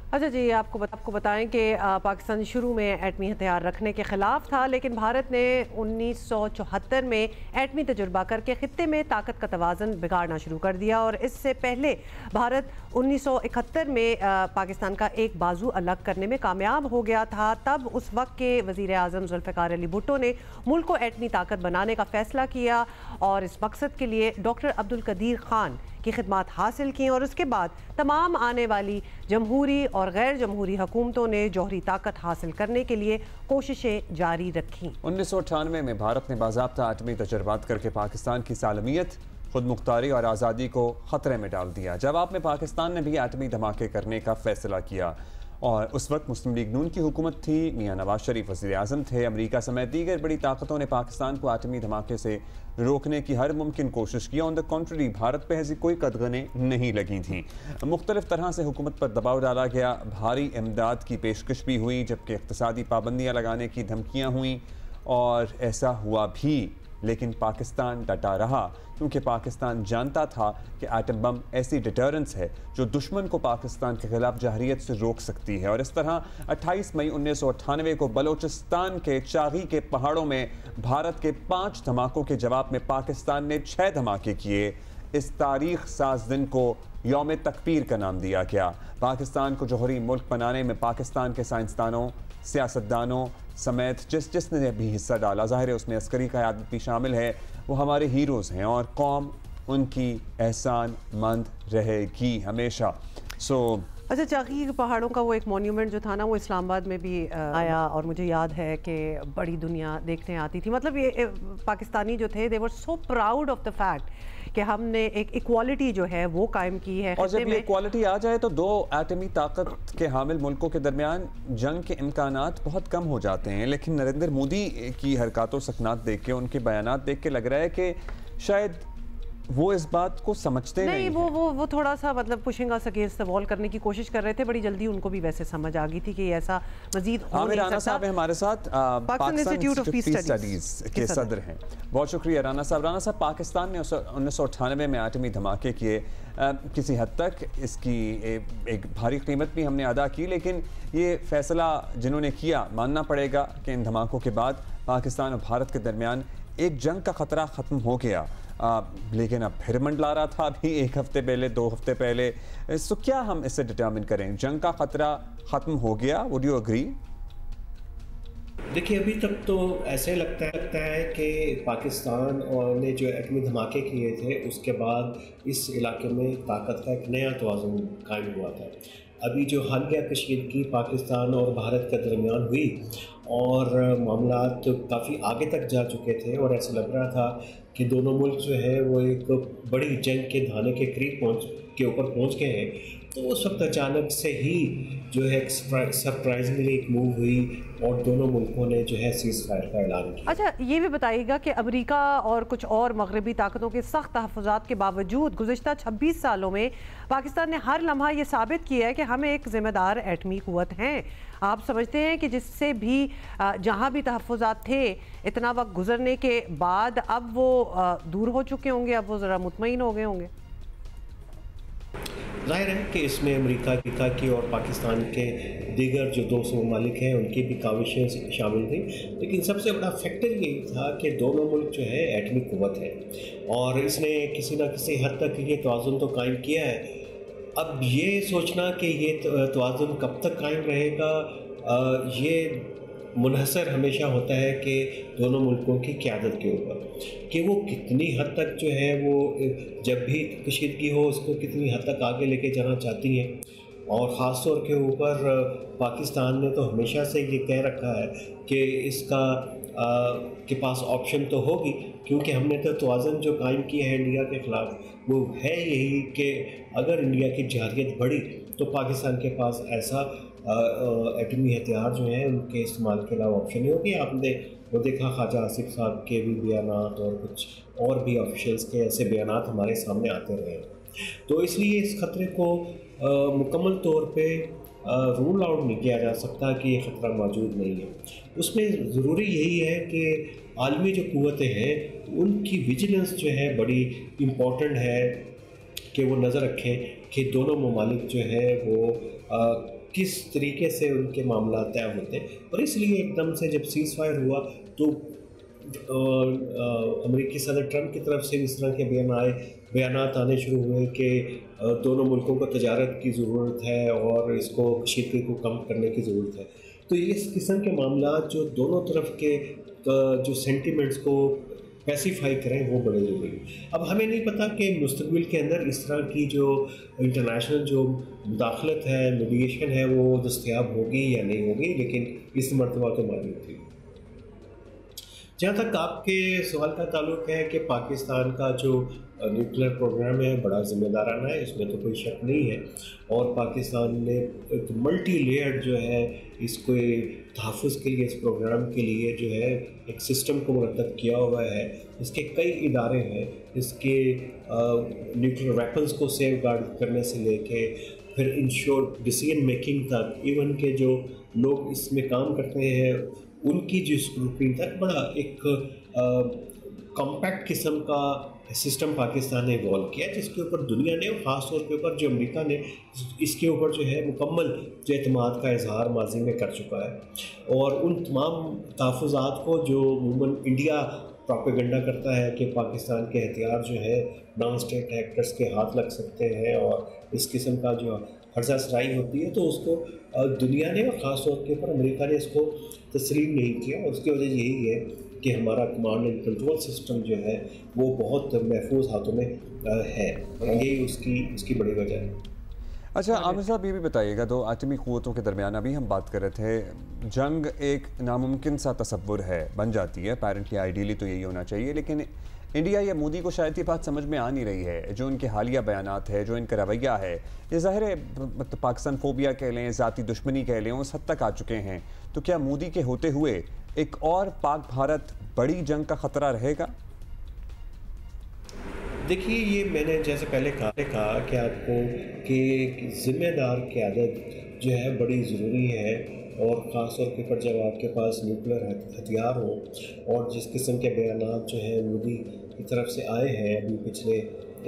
अच्छा जी, आपको बताएं कि पाकिस्तान शुरू में एटमी हथियार रखने के ख़िलाफ़ था, लेकिन भारत ने 1974 में एटमी तजुर्बा करके ख़ित्ते में ताकत का तवाज़न बिगाड़ना शुरू कर दिया। और इससे पहले भारत 1971 में पाकिस्तान का एक बाजू अलग करने में कामयाब हो गया था। तब उस वक्त के वज़ीर आज़म ज़ुल्फ़िकार अली भुट्टो ने मुल्क को एटमी ताकत बनाने का फ़ैसला किया और इस मकसद के लिए डॉक्टर अब्दुल कदीर ख़ान की खिदमत हासिल की। और उसके बाद तमाम आने वाली जमहूरी और गैर जमहूरी हुकूमतों ने जौहरी ताकत हासिल करने के लिए कोशिशें जारी रखी। 1998 में भारत ने बाज़ाब्ता एटमी तजर्बात करके पाकिस्तान की सालमियत, खुद मुख्तारी और आज़ादी को ख़तरे में डाल दिया। जवाब में पाकिस्तान ने भी एटमी धमाके करने का फ़ैसला किया और उस वक्त मुस्लिम लीग नून की हुकूमत थी, मियाँ नवाज शरीफ वज़ीर आज़म थे। अमेरिका समेत दीगर बड़ी ताकतों ने पाकिस्तान को एटमी धमाके से रोकने की हर मुमकिन कोशिश की। ऑन द कॉन्ट्ररी भारत पे ऐसी कोई कदगनें नहीं लगी थीं। मुख्तलिफ तरह से हुकूमत पर दबाव डाला गया, भारी इमदाद की पेशकश भी हुई, जबकि इक़्तिसादी पाबंदियाँ लगाने की धमकियाँ हुईं और ऐसा हुआ भी, लेकिन पाकिस्तान डटा रहा क्योंकि पाकिस्तान जानता था कि एटम बम ऐसी डिटरेंस है जो दुश्मन को पाकिस्तान के खिलाफ जहरियत से रोक सकती है। और इस तरह 28 मई 1998 को बलोचिस्तान के चागी के पहाड़ों में भारत के 5 धमाकों के जवाब में पाकिस्तान ने 6 धमाके किए। इस तारीख साज दिन को यौम तकबीर का नाम दिया गया। पाकिस्तान को जौहरी मुल्क बनाने में पाकिस्तान के साइंसदानों, सियासतदानों समेत जिसने भी हिस्सा डाला, ज़ाहिर है उसमें अस्करी क़यादत भी शामिल है, वो हमारे हीरोज़ हैं और कौम उनकी एहसान मंद रहेगी हमेशा। अच्छा, चाकी के पहाड़ों का वो एक मॉन्यूमेंट जो था ना, वो इस्लामाबाद में भी आया और मुझे याद है कि बड़ी दुनिया देखने आती थी। मतलब ये पाकिस्तानी जो थे, they were so proud of the fact कि हमने एक इक्वालिटी जो है वो कायम की है। और जब ये इक्वालिटी आ जाए तो दो एटमी ताकत के हामिल मुल्कों के दरमियान जंग के इम्कानात बहुत कम हो जाते हैं। लेकिन नरेंद्र मोदी की हरकतों सकनात देख के, उनके बयानात देख के लग रहा है कि शायद वो इस बात को समझते नहीं। वो थोड़ा सा मतलब pushing us against the wall करने की कोशिश कर रहे थे। बड़ी जल्दी उनको भी वैसे समझ आ गई थी कि ऐसा मजीद हो नहीं सकता। राना साहब हमारे साथ Pakistan institute of peace studies के सदर हैं। बहुत शुक्रिया राना साहब। राना साहब, पाकिस्तान ने 1998 में एटमी धमाके किए, किसी हद तक इसकी एक भारी कीमत भी हमने अदा की, लेकिन ये फैसला जिन्होंने किया, मानना पड़ेगा कि इन धमाकों के बाद पाकिस्तान और भारत के दरमियान एक जंग का ख़तरा ख़त्म हो गया। लेकिन अब फिर मंडला रहा था अभी 1 हफ्ते पहले, 2 हफ्ते पहले। तो क्या हम इससे डिटर्मिन करें, जंग का ख़तरा ख़त्म हो गया? Would you agree? देखिए, अभी तक तो ऐसे लगता है कि पाकिस्तान ने जो एटमी धमाके किए थे उसके बाद इस इलाके में ताकत का एक नया तवाज़ुन कायम हुआ था। अभी जो हालिया कशीदगी पाकिस्तान और भारत के दरमियान हुई और मामला तो काफ़ी आगे तक जा चुके थे और ऐसा लग रहा था कि दोनों मुल्क जो है वो एक बड़ी जंग के धाने के करीब पहुंच गए हैं। तो उस वक्त अचानक से ही जो है सरप्राइजिंगली एक मूव हुई और दोनों मुल्कों ने जो है सीज़ फायर का ऐलान किया। अच्छा, ये भी बताइएगा कि अमेरिका और कुछ और मगरबी ताकतों के सख्त तहफ़्फ़ुज़ात के बावजूद गुज़िश्ता 26 सालों में पाकिस्तान ने हर लम्हा ये साबित किया है कि हम एक ज़िम्मेदार एटमी क़ुव्वत हैं। आप समझते हैं कि जिससे भी जहाँ भी तहफ़्फ़ुज़ात थे, इतना वक्त गुजरने के बाद अब वो दूर हो चुके होंगे, अब वो ज़रा मुतमईन हो गए होंगे? ज़ाहिर है कि इसमें अमेरिका की और पाकिस्तान के दीगर जो दोस्त ममालिक हैं उनकी भी काविशें शामिल थी, लेकिन सबसे बड़ा फैक्टर यही था कि दोनों मुल्क जो है एटमी क़ुव्वत है और इसने किसी न किसी हद तक ये तवाज़ुन तो कायम किया है। अब ये सोचना कि ये तवाज़ुन कब तक कायम रहेगा, ये मुनहसर हमेशा होता है कि दोनों मुल्कों की क़यादत के ऊपर, कि वो कितनी हद तक जो है वो जब भी कशीदगी हो उसको कितनी हद तक आगे लेके जाना चाहती हैं। और ख़ास तौर के ऊपर पाकिस्तान ने तो हमेशा से ये कह रखा है कि इसका के पास ऑप्शन तो होगी, क्योंकि हमने तो तवाज़ुन जो कायम किया है इंडिया के ख़िलाफ़ वो है यही कि अगर इंडिया की जरअत बढ़ी तो पाकिस्तान के पास ऐसा एटमी हथियार जो हैं उनके इस्तेमाल के अलावा ऑप्शन नहीं होगी। आपने वो देखा ख्वाजा आसिफ साहब के भी बयानात और कुछ और भी ऑफिशियल्स के ऐसे बयानात हमारे सामने आते रहे। तो इसलिए इस ख़तरे को मुकम्मल तौर पे रूल आउट नहीं किया जा सकता कि ये ख़तरा मौजूद नहीं है। उसमें ज़रूरी यही है कि आलमी जो क़ुव्वतें हैं उनकी विजिलेंस जो है बड़ी इम्पॉर्टेंट है, कि वो नज़र रखें कि दोनों ममालिक जो है वो किस तरीके से उनके मामला तय होते हैं। और इसलिए एकदम से जब सीज़ फायर हुआ तो अमेरिकी सदर ट्रंप की तरफ से इस तरह के बयानात आने शुरू हुए कि दोनों मुल्कों को तजारत की ज़रूरत है और इसको कशीदगी को कम करने की ज़रूरत है। तो इस किस्म के मामला जो दोनों तरफ के जो सेंटिमेंट्स को पैसिफाई करें वो बड़े ज़रूरी है। अब हमें नहीं पता कि मुस्तक़बिल के अंदर इस तरह की जो इंटरनेशनल जो मुदाखलत है, मीडिएशन है, वो दस्तयाब होगी या नहीं होगी, लेकिन इस मरतबा तो मौजूद थी। जहाँ तक आपके सवाल का ताल्लुक है कि पाकिस्तान का जो न्यूक्लियर प्रोग्राम है बड़ा ज़िम्मेदाराना है, इसमें तो कोई शक नहीं है। और पाकिस्तान ने एक मल्टी लेयर्ड जो है इसको तहफ़्फ़ुज़ के लिए, इस प्रोग्राम के लिए जो है एक सिस्टम को मुरतब किया हुआ है। इसके कई इदारे हैं, इसके न्यूक्लियर वेपन्स को सेफ गार्ड करने से लेके फिर इंश्योर डिसीजन मेकिंग तक, इवन के जो लोग इसमें काम करते हैं उनकी जो स्क्रूटनी तक बड़ा एक कॉम्पैक्ट किस्म का सिस्टम पाकिस्तान ने इवॉल्व किया, जिसके ऊपर दुनिया ने और ख़ास तौर के ऊपर जो अमेरिका ने इसके ऊपर जो है मुकम्मल जो एतमाद का इजहार माजी में कर चुका है। और उन तमाम तहफ़्फ़ुज़ात को जो अमूमन इंडिया प्रोपेगेंडा करता है कि पाकिस्तान के हथियार जो है नॉन स्टेट एक्टर्स के हाथ लग सकते हैं और इस किस्म का जो हर्जा सराई होती है, तो उसको दुनिया ने और ख़ास तौर के ऊपर अमेरिका ने इसको तस्लीम नहीं किया। और उसकी वजह यही है कि हमारा कमांड एंड कंट्रोल सिस्टम जो है वो बहुत महफूज हाथों में है, और यही उसकी बड़ी वजह है। अच्छा आमिर साहब, ये भी बताइएगा, दो आटमी क़ुव्वतों के दरमियान अभी हम बात कर रहे थे, जंग एक नामुमकिन सा तसव्वुर है, बन जाती है, अपेरेंटली आइडियली तो यही होना चाहिए, लेकिन इंडिया या मोदी को शायद ये बात समझ में आ नहीं रही है। जो इनके हालिया बयानात है, जो इनका रवैया है, ये ज़ाहिर है मतलब पाकिस्तान फोबिया कह लें, ज़ाती दुश्मनी कह लें, उस हद तक आ चुके हैं। तो क्या मोदी के होते हुए एक और पाक भारत बड़ी जंग का ख़तरा रहेगा? देखिए, ये मैंने जैसे पहले कहा कि आपको कि ज़िम्मेदार क़यादत जो है बड़ी ज़रूरी है। और ख़ास तौर के ऊपर जब आपके पास न्यूक्लियर हथियार हो, और जिस किस्म के बयानात जो हैं मोदी की तरफ से आए हैं अभी पिछले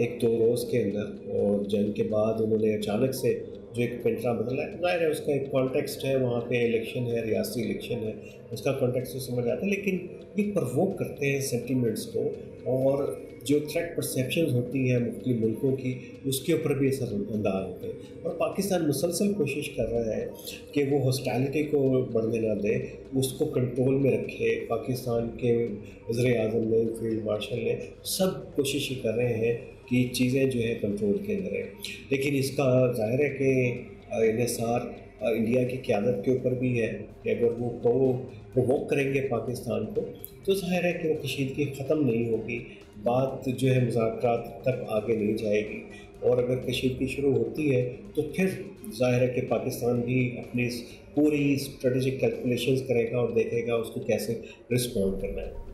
1-2 रोज़ के अंदर, और जंग के बाद उन्होंने अचानक से जो एक पेंटरा बदला है, ज़ाहिर है उसका एक कॉन्टेक्स्ट है, वहाँ पे इलेक्शन है, रियासी इलेक्शन है, उसका कॉन्टेक्स्ट तो समझ आता है, लेकिन ये प्रवोक करते हैं सेंटिमेंट्स को, और जो थ्रेट परसेप्शंस होती हैं मुख्तलिफ मुल्कों की, उसके ऊपर भी असरअंदाज होते हैं। और पाकिस्तान मुसलसल कोशिश कर रहा है कि वो हॉस्टालिटी को बढ़ने ना दे, उसको कंट्रोल में रखे। पाकिस्तान के वज़ीर-ए-आज़म ने, फील्ड मार्शल ने, सब कोशिश कर रहे हैं कि चीज़ें जो है कंट्रोल के अंदर है। लेकिन इसका ज़ाहिर है कि इन्हिसार इंडिया की क़यादत के ऊपर भी है कि अगर वो प्रोवोक करेंगे पाकिस्तान को, तो ज़ाहिर है कि वो कशीदगी ख़त्म नहीं होगी, बात जो है मुज़ाकरात तक आगे नहीं जाएगी। और अगर कशीदगी शुरू होती है तो फिर ज़ाहिर है कि पाकिस्तान भी अपनी पूरी स्ट्रेटेजिक कैलकुलेशंस करेगा और देखेगा उसको कैसे रिस्पॉन्ड करना है।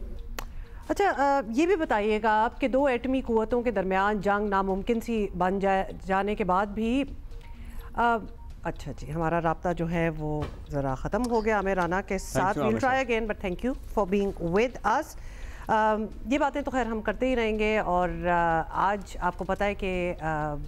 अच्छा, ये भी बताइएगा आप कि 2 एटमी क़ुव्वतों के दरमियान जंग नामुमकिन सी बन जाने के बाद भी अच्छा जी, हमारा राब्ता जो है वो ज़रा ख़त्म हो गया आमिर राना के साथ। Will try again, but thank you for being with us. ये बातें तो खैर हम करते ही रहेंगे। और आज आपको पता है कि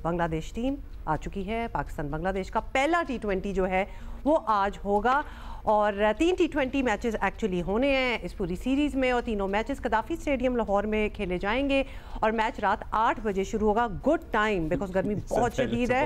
बांग्लादेश टीम आ चुकी है। पाकिस्तान बांग्लादेश का पहला T20 जो है वो आज होगा। और 3 T20 मैचेस एक्चुअली होने हैं इस पूरी सीरीज़ में, और तीनों मैचेस कदाफी स्टेडियम लाहौर में खेले जाएंगे। और मैच रात 8 बजे शुरू होगा, गुड टाइम बिकॉज गर्मी बहुत शदीद है।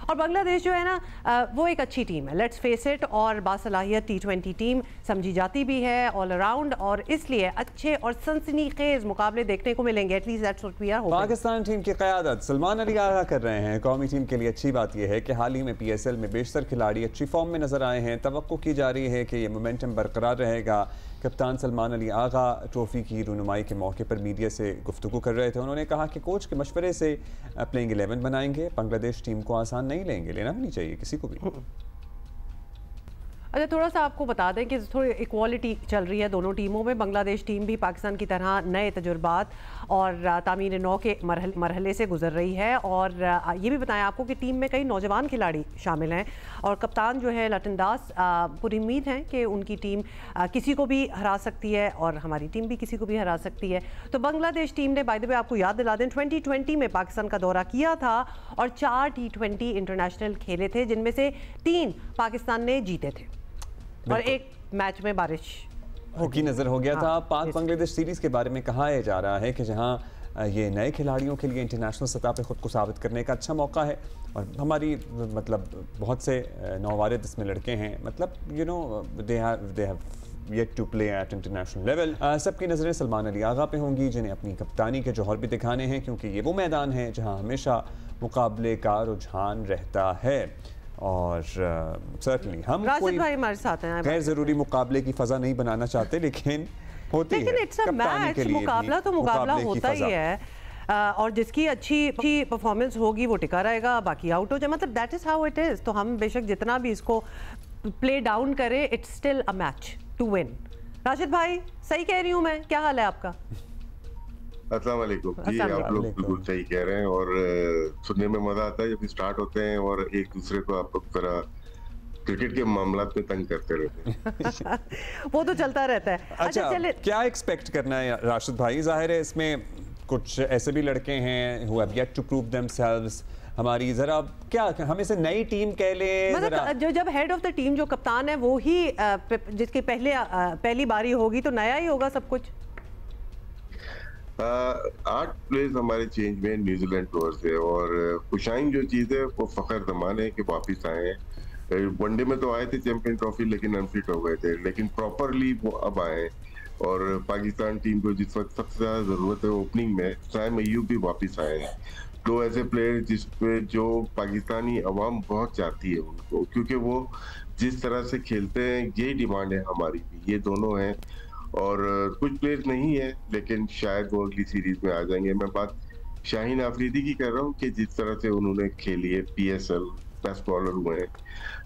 और बांग्लादेश जो है ना वो एक अच्छी टीम है, लेट्स फेस इट, और बासलाहियत T20 टीम समझी जाती भी है ऑल अराउंड, और इसलिए अच्छे और सनसनीखेज मुकाबले देखने को मिलेंगे। At least that's what we are hoping. Pakistan team की क़यादत सलमान अली आगा कर रहे हैं। कौमी टीम के लिए अच्छी बात यह है कि हाल ही में PSL में बेशतर खिलाड़ी अच्छी फॉर्म में नजर आए हैं। तवक्को की जा रही है कि ये मोमेंटम बरकरार रहेगा। कप्तान सलमान अली आगा ट्रॉफी की रुनुमाई के मौके पर मीडिया से गुफ्तगू कर रहे थे। उन्होंने कहा कि कोच के मशवरे से प्लेइंग 11 बनाएंगे। बांग्लादेश टीम को आसान नहीं लेंगे, लेना भी नहीं चाहिए किसी को भी। अच्छा, थोड़ा सा आपको बता दें कि थोड़ी इक्वालिटी चल रही है दोनों टीमों में। बांग्लादेश टीम भी पाकिस्तान की तरह नए तजुर्बात और तामीर नौ के मरहले से गुजर रही है। और ये भी बताएं आपको कि टीम में कई नौजवान खिलाड़ी शामिल हैं, और कप्तान जो है लटन दास पूरी उम्मीद है कि उनकी टीम किसी को भी हरा सकती है, और हमारी टीम भी किसी को भी हरा सकती है। तो बांग्लादेश टीम ने बाय द वे आपको याद दिला दें 2020 में पाकिस्तान का दौरा किया था और 4 T20 इंटरनेशनल खेले थे, जिनमें से 3 पाकिस्तान ने जीते थे और एक मैच में बारिश की नज़र हो गया था। पाक बांग्लादेश सीरीज़ के बारे में कहा जा रहा है कि जहां ये नए खिलाड़ियों के लिए इंटरनेशनल सतह पे ख़ुद को साबित करने का अच्छा मौका है, और हमारी मतलब बहुत से नौवारिद इसमें लड़के हैं, मतलब you know they have yet to play at international level. सबकी नज़रें सलमान अली आगा पे होंगी, जिन्हें अपनी कप्तानी के जौहर भी दिखाने हैं, क्योंकि ये वो मैदान है जहाँ हमेशा मुकाबले का रुझान रहता है। और सर्टनली हम कोई गैर ज़रूरी मुकाबले की फ़ज़ा नहीं बनाना चाहते, लेकिन होती है इट्स अ मैच, मुकाबला तो मुकाबला होता ही है, और जिसकी अच्छी परफॉर्मेंस होगी वो टिका रहेगा, बाकी आउट हो जाए, मतलब that is how it is. तो हम बेशक जितना भी इसको प्ले डाउन करें, it's still a match to win. Rashid भाई, सही कह रही हूँ मैं? क्या हाल है आपका? अस्सलाम वालेकुम जी, आप लोग बिल्कुल सही कह रहे हैं, और सुनने में मजा आता है जब स्टार्ट होते हैं और एक दूसरे को आप लोग तरह क्रिकेट के मामलात में तंग करते रहते हैं। वो तो चलता रहता है। अच्छा, क्या एक्सपेक्ट करना है राशिद भाई? जाहिर है इसमें कुछ ऐसे भी लड़के हैं who have yet to prove themselves। हमारी जरा क्या हम इसे नई टीम कह लें, मतलब जो जब हेड ऑफ द टीम जो कप्तान है वो ही जिसकी पहली बारी होगी तो नया ही होगा सब कुछ। 8 प्लेयर्स हमारे चेंज में न्यूजीलैंड टूर से, और खुशाइन जो चीज़ है वो फ़ख्र ज़मान है कि वापस आए हैं। वनडे में तो आए थे चैंपियन ट्रॉफी, लेकिन अनफिट हो गए थे, लेकिन प्रॉपरली वो अब आए। और पाकिस्तान टीम को जिस वक्त सबसे ज़्यादा ज़रूरत है ओपनिंग में, साइम अय्यूब भी वापस आए हैं। तो ऐसे प्लेयर जिस पे जो पाकिस्तानी अवाम बहुत चाहती है उनको, क्योंकि वो जिस तरह से खेलते हैं ये डिमांड है हमारी भी, ये दोनों हैं। और कुछ प्लेयर्स नहीं है, लेकिन शायद वो अगली सीरीज में आ जाएंगे। मैं बात शाहीन आफरीदी की कर रहा हूँ कि जिस तरह से उन्होंने खेली है, PSL बेस्ट बॉलर हुए हैं,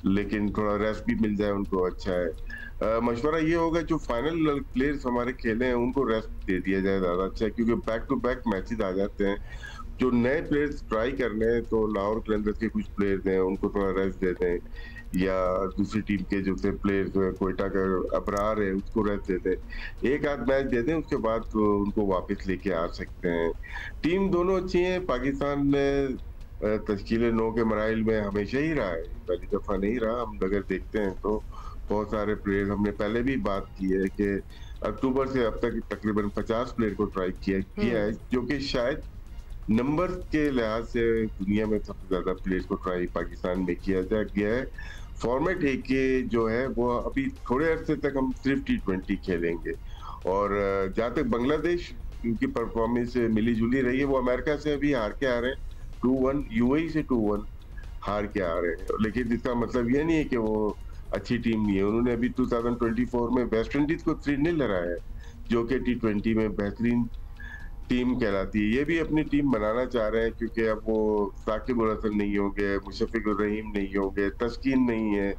लेकिन थोड़ा रेस्ट भी मिल जाए उनको अच्छा है। मशवरा ये होगा जो फाइनल प्लेयर्स हमारे खेले हैं उनको रेस्ट दे दिया जाए, ज़्यादा अच्छा है, क्योंकि बैक टू बैक मैचेस आ जाते हैं। जो नए प्लेयर्स ट्राई करने हैं तो लाहौर कलंदर्स के कुछ प्लेयर्स हैं उनको थोड़ा रेस्ट दे दें, या दूसरी टीम के जो थे प्लेयर्स जो है कोयटा का अबरार है उसको रेस्ट दे दें, एक आध मैच दे दें, उसके बाद तो उनको वापस लेके आ सकते हैं। टीम दोनों अच्छी है। पाकिस्तान ने तश्कील 9 के मराइल में हमेशा ही रहा है, पहली दफ़ा नहीं रहा। हम अगर देखते हैं तो बहुत सारे प्लेयर, हमने पहले भी बात की है कि अक्टूबर से अब तक तकरीबन 50 प्लेयर को ट्राई किया है, जो कि शायद नंबर के लिहाज से दुनिया में सबसे ज्यादा प्लेयर्स को ट्राई पाकिस्तान में किया गया है। फॉर्मेट एक के जो है वो अभी थोड़े अरसे तक हम सिर्फ T20 खेलेंगे, और जहाँ तक बांग्लादेश की परफॉर्मेंस मिली जुली रही है, वो अमेरिका से अभी हार के आ रहे हैं 2-1, UAE से 2-1 हार के आ रहे हैं, लेकिन इसका मतलब ये नहीं है कि वो अच्छी टीम नहीं है। उन्होंने अभी 2024 में वेस्ट इंडीज को 3-0 हराया है, जो कि T20 में बेहतरीन टीम कहलाती है। ये भी अपनी टीम बनाना चाह रहे हैं, क्योंकि अब वो साकिब उल हसन नहीं होंगे, मुशफ़िक उर रहीम नहीं होंगे, तस्कीन नहीं है,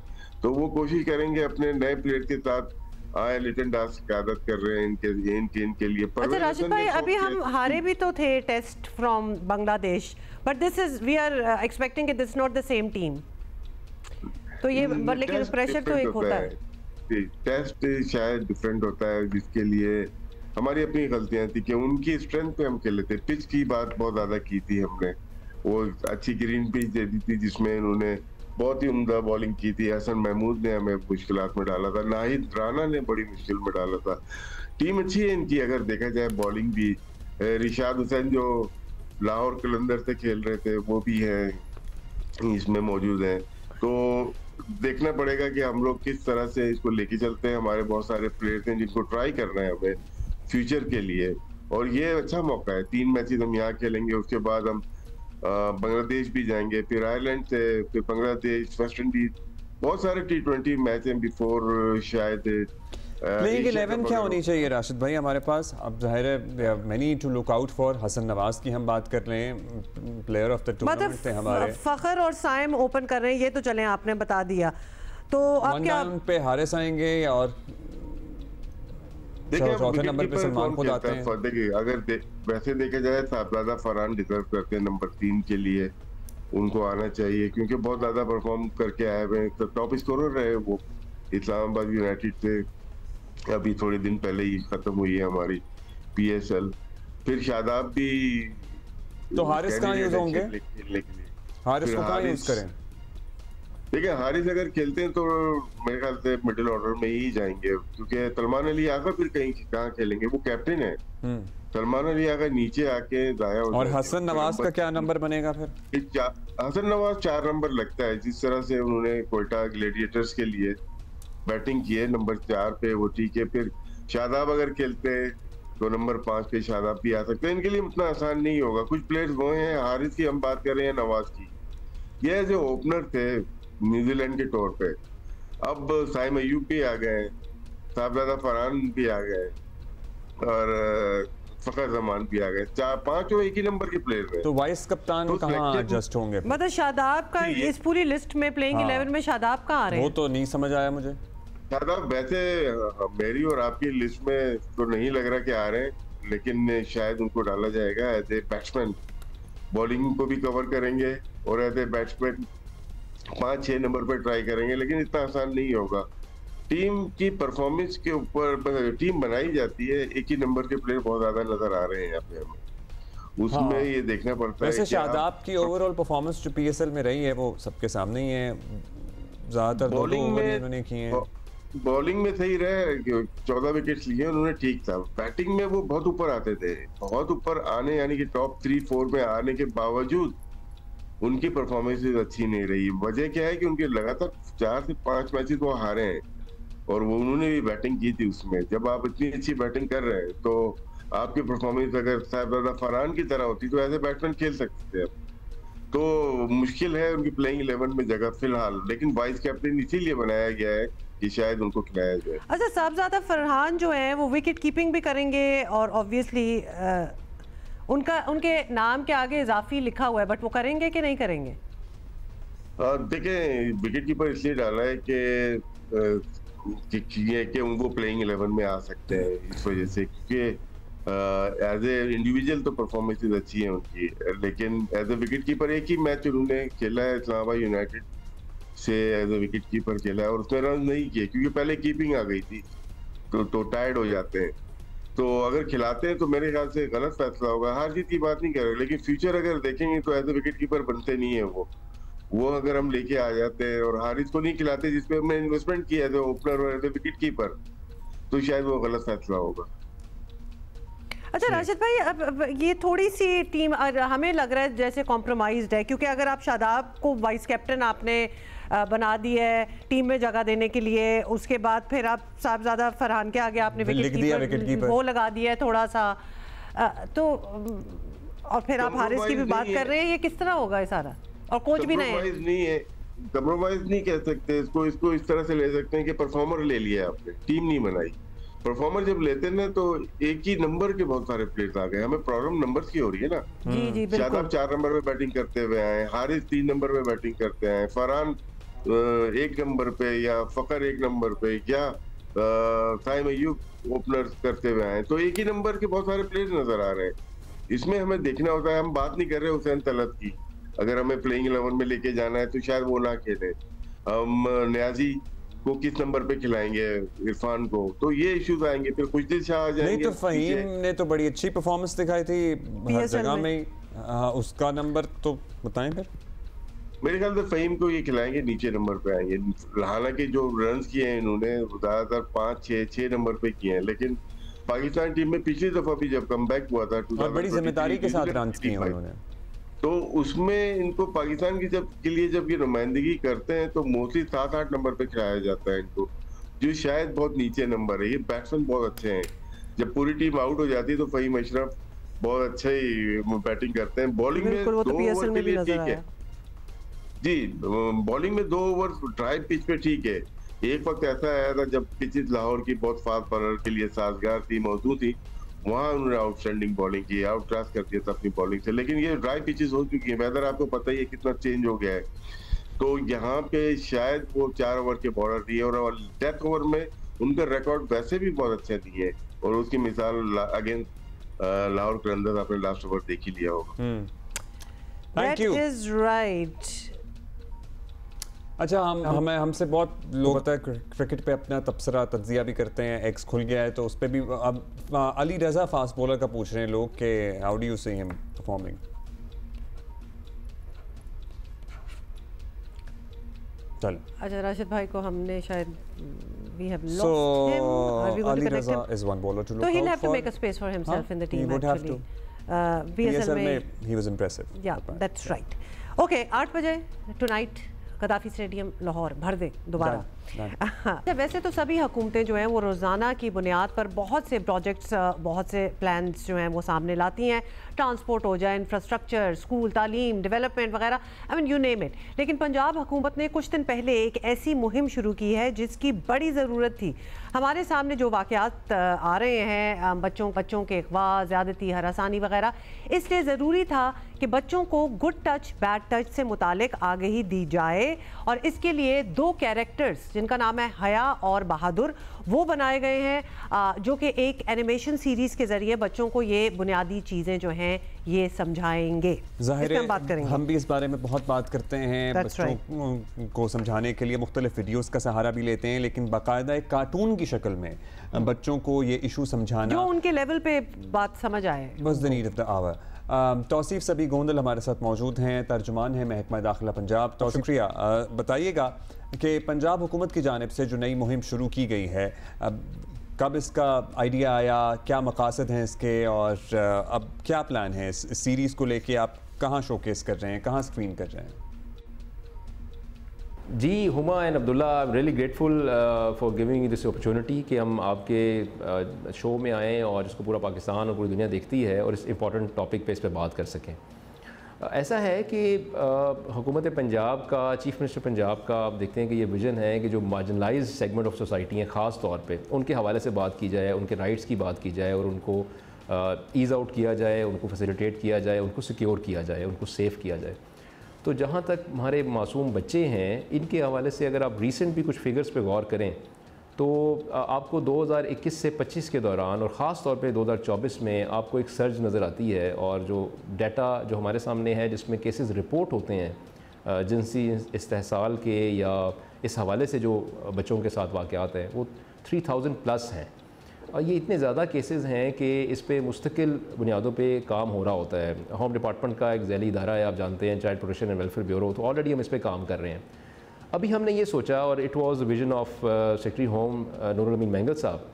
तो वो कोशिश करेंगे अपने नए प्लेयर के साथ आए। लिटन दास की आदत कर रहे हैं इनके लिए। अच्छा राशिद भाई, अभी हम हारे भी तो थे test from Bangladesh, but this is we are expecting कि this not the same team, तो ये लेकिन प्रेशर तो एक होता है। टेस्ट शायद डिफरेंट होता है, जिसके लिए हमारी अपनी गलतियां थी कि उनकी स्ट्रेंथ पे हम खेले थे। पिच की बात बहुत ज्यादा की थी हमने, वो अच्छी ग्रीन पिच दे दी थी जिसमें उन्होंने बहुत ही उम्दा बॉलिंग की थी। हसन महमूद ने हमें मुश्किलात में डाला था, नाहिद राना ने बड़ी मुश्किल में डाला था। टीम अच्छी है इनकी अगर देखा जाए, बॉलिंग भी। रिशाद हुसैन जो लाहौर कलंदर से खेल रहे थे वो भी हैं इसमें मौजूद हैं। तो देखना पड़ेगा कि हम लोग किस तरह से इसको लेके चलते हैं। हमारे बहुत सारे प्लेयर्स हैं जिनको ट्राई करना है हमें फ्यूचर के लिए, और ये अच्छा मौका है। 3 मैचेस हम यहाँ खेलेंगे, उसके बाद हम बांग्लादेश भी जाएंगे, फिर आयरलैंड से, फिर बांग्लादेश, वेस्ट इंडीज, बहुत सारे T20 मैच हैं बिफोर शायद। प्लेइंग 11 क्या होनी चाहिए राशिद भाई हमारे पास? अब जाहिर है we have many to look out for. Hasan Nawaz की हम बात कर रहे हैं, प्लेयर ऑफ द टूर्नामेंट थे हमारे। फखर और साइम ओपन कर रहे हैं, ये तो चलें आपने बता दिया। तो आप क्या पे हारिस आएंगे या और चौथे नंबर पे सलमान खुद आते हैं? देखिए अगर वैसे देखा जाए साहबजादा फरहान डिजर्व करते हैं नंबर 3 के लिए, उनको आना चाहिए क्योंकि बहुत ज्यादा परफॉर्म करके आए हुए हैं। टॉप स्कोरर रहे वो इस्लामाबाद यूनाइटेड से, अभी थोड़े दिन पहले ही खत्म हुई है हमारी PSL। फिर शादाब भी, तो हारिस कहाँ यूज होंगे? हारिस को कहाँ यूज करें? देखिए हारिस अगर खेलते हैं तो मेरे ख्याल से मिडिल ऑर्डर में ही जाएंगे, क्योंकि सलमान अली आगा फिर कहाँ खेलेंगे, वो कैप्टन है। सलमान अली आगा नीचे आके दाया। और हसन नवाज का क्या नंबर बनेगा फिर? हसन नवाज 4 नंबर लगता है, जिस तरह से उन्होंने कोयटा ग्लेडिएटर्स के लिए बैटिंग की है नंबर 4 पे, वो ठीक है। फिर शादाब अगर खेलते हैं तो नंबर 5 पे शादाब भी आ सकते हैं। इनके लिए उतना आसान नहीं होगा। कुछ प्लेयर्स वो हैं, हारिस की हम बात कर रहे हैं, नवाज की, ये जो ओपनर थे न्यूजीलैंड के तौर पे, अब साइम अयूब भी आ गए, साहबजादा फरहान भी आ गए और फखर जमान भी आ गए। 4-5 एक ही नंबर के प्लेयर हैं। तो वाइस कप्तान कहाँ एडजस्ट होंगे? मतलब शादाब का इस पूरी लिस्ट में प्लेइंग 11 में शादाब कहाँ आ रहे हैं? वो तो नहीं समझ आया मुझे। शादाब वैसे मेरी और आपकी लिस्ट में तो नहीं लग रहा कि आ रहे हैं, लेकिन शायद उनको डाला जाएगा एज ए बैट्समैन। बॉलिंग को भी कवर करेंगे और एज ए बैट्समैन 5-6 नंबर पर ट्राई करेंगे, लेकिन इतना आसान नहीं होगा। टीम की परफॉर्मेंस के ऊपर टीम बनाई जाती है, एक ही नंबर के प्लेयर बहुत ज्यादा नजर आ रहे हैं यहाँ पे हमें, उसमें ये देखना पड़ता है। वैसे शादाब की ओवरऑल परफॉर्मेंस जो PSL में रही है वो सबके सामने ही है, ज्यादातर बॉलिंग में उन्होंने किए हैं। बॉलिंग में सही रहे, 14 विकेट्स लिए उन्होंने, ठीक था। बैटिंग में वो बहुत ऊपर आते थे, बहुत ऊपर आने यानी कि टॉप 3-4 में आने के बावजूद उनकी परफॉर्मेंस अच्छी नहीं रही। वजह क्या है कि उनके लगातार 4 से 5 मैचेस वो हारे हैं और वो उन्होंने भी बैटिंग की थी उसमें। जब आप इतनी अच्छी बैटिंग कर रहे हैं तो आपकी परफॉर्मेंस अगर साहबजादा फरहान की तरह होती तो ऐसे बैट्समैन खेल सकते थे। तो मुश्किल है उनकी प्लेइंग 11 में जगह फिलहाल, लेकिन वाइस कैप्टन इसीलिए बनाया गया है कि शायद उनको खिलाया जाए। अच्छा, साहबजादा फरहान जो है वो विकेट कीपिंग भी करेंगे और ऑब्वियसली उनके नाम के आगे इजाफी लिखा हुआ है, बट वो करेंगे कि नहीं करेंगे? देखें, विकेट कीपर इसलिए डाला है कि वो प्लेइंग 11 में आ सकते हैं इस वजह से, क्योंकि एज ए इंडिविजुअल तो परफॉर्मेंसेस अच्छी हैं उनकी, लेकिन एज ए विकेट कीपर एक ही मैच उन्होंने खेला है इस्लामाबाद यूनाइटेड से, एज ए विकेट कीपर खेला है और उसमें रन नहीं किए क्योंकि पहले कीपिंग आ गई थी, तो टायर्ड हो जाते हैं। तो अगर खिलाते हैं तो मेरे ख्याल से गलत फैसला होगा। हार जीत की बात नहीं कर रहे, लेकिन फ्यूचर अगर देखेंगे तो एज ए विकेट कीपर बनते नहीं है वो अगर हम लेके आ जाते हैं और हारिस को नहीं खिलाते जिसपे हमने इन्वेस्टमेंट किया है ओपनर और एज ए विकेट कीपर, तो शायद वो गलत फैसला होगा। अच्छा राशिद भाई, अब ये थोड़ी सी टीम हमें लग रहा है जैसे कॉम्प्रोमाइज्ड है, क्योंकि अगर आप शादाब को वाइस कैप्टन आपने बना दी है टीम में जगह देने के लिए, उसके बाद फिर आप साहबजादा फरहान के आगे आपने विकेट कीपर वो लगा दिया है थोड़ा सा, तो और फिर आप हारिस की भी बात कर रहे हैं, ये किस तरह होगा ये सारा? और कोच भी नहीं है, कंप्रोमाइज नहीं कह सकते इसको इस तरह से ले सकते हैं कि परफॉर्मर ले लिया आपने, टीम नहीं बनाई। परफॉर्मर जब लेते हैं ना तो एक ही नंबर के बहुत सारे प्लेयर्स आ गए, हमें प्रॉब्लम नंबर्स की हो रही है ना। शादाब 4 नंबर पे बैटिंग करते हुए आए, हारिस 3 नंबर पे बैटिंग करते हैं, फरहान 1 नंबर पे या फकर 1 नंबर पे, या साइम अयूब ओपनर करते हुए आए, तो एक ही नंबर के बहुत सारे प्लेयर्स नजर आ रहे हैं। इसमें हमें देखना होता है, हम बात नहीं कर रहे हुसैन तलत की, अगर हमें प्लेइंग 11 में लेके जाना है तो शायद वो ना खेले, हम न्याजी को किस नंबर पे खिलाएंगे, इरफान को, तो ये इश्यूज आएंगे। फिर कुछ दिन शाह आ जाएंगे। नहीं तो फहीम ने तो बड़ी अच्छी परफॉर्मेंस दिखाई थी हर जगह में, उसका नंबर तो बताएं फिर। मेरे ख्याल से फ़हीम को ये खिलाएंगे, नीचे नंबर पे आएंगे। हालांकि जो रन किए हैं इन्होंने ज़्यादातर 5-6 नंबर पे किए हैं, लेकिन पाकिस्तान टीम में पिछली दफा भी जब कमबैक हुआ था और बड़ी जिम्मेदारी के साथ रन किए उन्होंने, तो उसमें इनको पाकिस्तान की के लिए जब ये नुमाइंदगी करते हैं तो मोस्टली 7-8 नंबर पे खिलाया जाता है इनको, जो शायद बहुत नीचे नंबर है। ये बैट्समैन बहुत अच्छे हैं, जब पूरी टीम आउट हो जाती है तो फ़हीम अशरफ बहुत अच्छा ही बैटिंग करते हैं। बॉलिंग में 2 ओवर के लिए ठीक है जी, बॉलिंग में 2 ओवर ड्राई पिच पे ठीक है। एक वक्त ऐसा आया था जब पिचेस लाहौर की बहुत फास्ट बॉलर के लिए साजगार थी, मौजूद थी, वहां उन्होंने आउटस्टैंडिंग बॉलिंग की, आउट क्लास कर दिया था अपनी बॉलिंग से। लेकिन ये ड्राई पिचेस हो चुकी है, वेदर आपको पता ही है कितना चेंज हो गया है, तो यहाँ पे शायद वो 4 ओवर के बॉलर दिए और डेथ ओवर में उनका रिकॉर्ड वैसे भी बहुत अच्छा दिए है, और उसकी मिसाल अगेंस्ट लाहौर कलंदर्स आपने लास्ट ओवर देख ही लिया होगा। Thank you. That is right. अच्छा, हमसे बहुत लोग होता है क्रिकेट पे अपना तबसरा तज्जिया भी करते हैं, एक्स खुल गया है तो उस पर भी अब अली रजा फास्ट बॉलर का पूछ रहे हैं लोग कि how do you see him performing. चल अच्छा, राशिद भाई को हमने शायद we have lost so him. Are we going Ali to connect Raza him? is one bowler to look So he'll out have to for. make a space for himself in the He team would have actually. to. PSL में he was impressive. Yeah, that's right. Okay, 8 बजे tonight Gaddafi stadium Lahore भर दे दोबारा। वैसे तो सभी हुकूमतें जो हैं वो रोज़ाना की बुनियाद पर बहुत से प्रोजेक्ट्स, बहुत से प्लान्स जो हैं वो सामने लाती हैं, ट्रांसपोर्ट हो जाए, इंफ्रास्ट्रक्चर, स्कूल, तालीम, डेवलपमेंट वगैरह, I mean you name it. लेकिन पंजाब हुकूमत ने कुछ दिन पहले एक ऐसी मुहिम शुरू की है जिसकी बड़ी ज़रूरत थी। हमारे सामने जो वाक़यात आ रहे हैं, बच्चों के अगवा, ज़्यादती, हरासानी वगैरह, इसलिए ज़रूरी था कि बच्चों को गुड टच बैड टच से मुतालिक आगाही दी जाए, और इसके लिए 2 कैरेक्टर्स जिनका नाम है हया और बहादुर वो बनाए गए हैं, जो कि एक एनिमेशन सीरीज़ के ज़रिए बच्चों को ये बुनियादी चीज़ें जो हैं ये समझाएंगे। ज़ाहिर है बात करेंगे, हम भी इस बारे में बहुत बात करते हैं, बच्चों को समझाने के लिए मुख्तलिफ वीडियोस का सहारा भी लेते हैं, लेकिन बाकायदा एक कार्टून की शक्ल में बच्चों को ये इशू समझाना जो उनके लेवल पे बात समझ आए, बस the need of the hour. Tauseef सभी गोंदल हमारे साथ मौजूद हैं, तर्जुमान हैं महकमा दाखिला पंजाब। तो शुक्रिया, बताइएगा कि पंजाब हुकूमत की जानिब से जो नई मुहिम शुरू की गई है, कब इसका आइडिया आया, क्या मकासद हैं इसके, और अब क्या प्लान है इस सीरीज़ को लेके? आप कहाँ शोकेस कर रहे हैं, कहाँ स्क्रीन कर रहे हैं? जी, Huma and Abdullah, I am really grateful for giving this opportunity कि हम आपके शो में आएँ और इसको पूरा पाकिस्तान और पूरी दुनिया देखती है और इस इम्पॉर्टेंट टॉपिक पे इस पर बात कर सकें। ऐसा है कि हुकूमत पंजाब का, चीफ मिनिस्टर पंजाब का, आप देखते हैं कि ये विज़न है कि जो मार्जिनलाइज सेगमेंट ऑफ सोसाइटी हैं, ख़ास तौर पे उनके हवाले से बात की जाए, उनके राइट्स की बात की जाए और उनको ईज़ आउट किया जाए, उनको फैसिलिटेट किया जाए, उनको सिक्योर किया जाए, उनको सेफ़ किया जाए। तो जहाँ तक हमारे मासूम बच्चे हैं, इनके हवाले से अगर आप रिसेंट भी कुछ फिगर्स पे गौर करें तो आपको 2021 से 25 के दौरान और ख़ास तौर पे 2024 में आपको एक सर्ज नज़र आती है, और जो डाटा जो हमारे सामने है जिसमें केसेस रिपोर्ट होते हैं जिनसी इस्तेहसाल के या इस हवाले से जो बच्चों के साथ वाक़यात हैं, वो 3000 प्लस हैं। और ये इतने ज़्यादा केसेस हैं कि इस पे मुस्तकिल बुनियादों पे काम हो रहा होता है। होम डिपार्टमेंट का एक ज़ैली इदारा है, आप जानते हैं, child protection and welfare bureau, तो ऑलरेडी हम इस पर काम कर रहे हैं। अभी हमने ये सोचा, और it was vision of secretary home Noorul Amin Mengal साहब,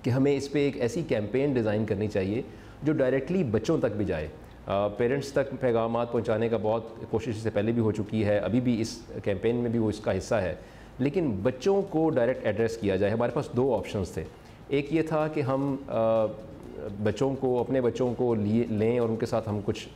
कि हमें इस पर एक ऐसी कैंपेन डिज़ाइन करनी चाहिए जो डायरेक्टली बच्चों तक भी जाए। पेरेंट्स तक पैगामात पहुँचाने का बहुत कोशिश इससे पहले भी हो चुकी है, अभी भी इस कैंपेन में भी वो इसका हिस्सा है, लेकिन बच्चों को डायरेक्ट एड्रेस किया जाए। हमारे पास 2 ऑप्शंस थे। एक ये था कि हम बच्चों को, अपने बच्चों को लें और उनके साथ हम कुछ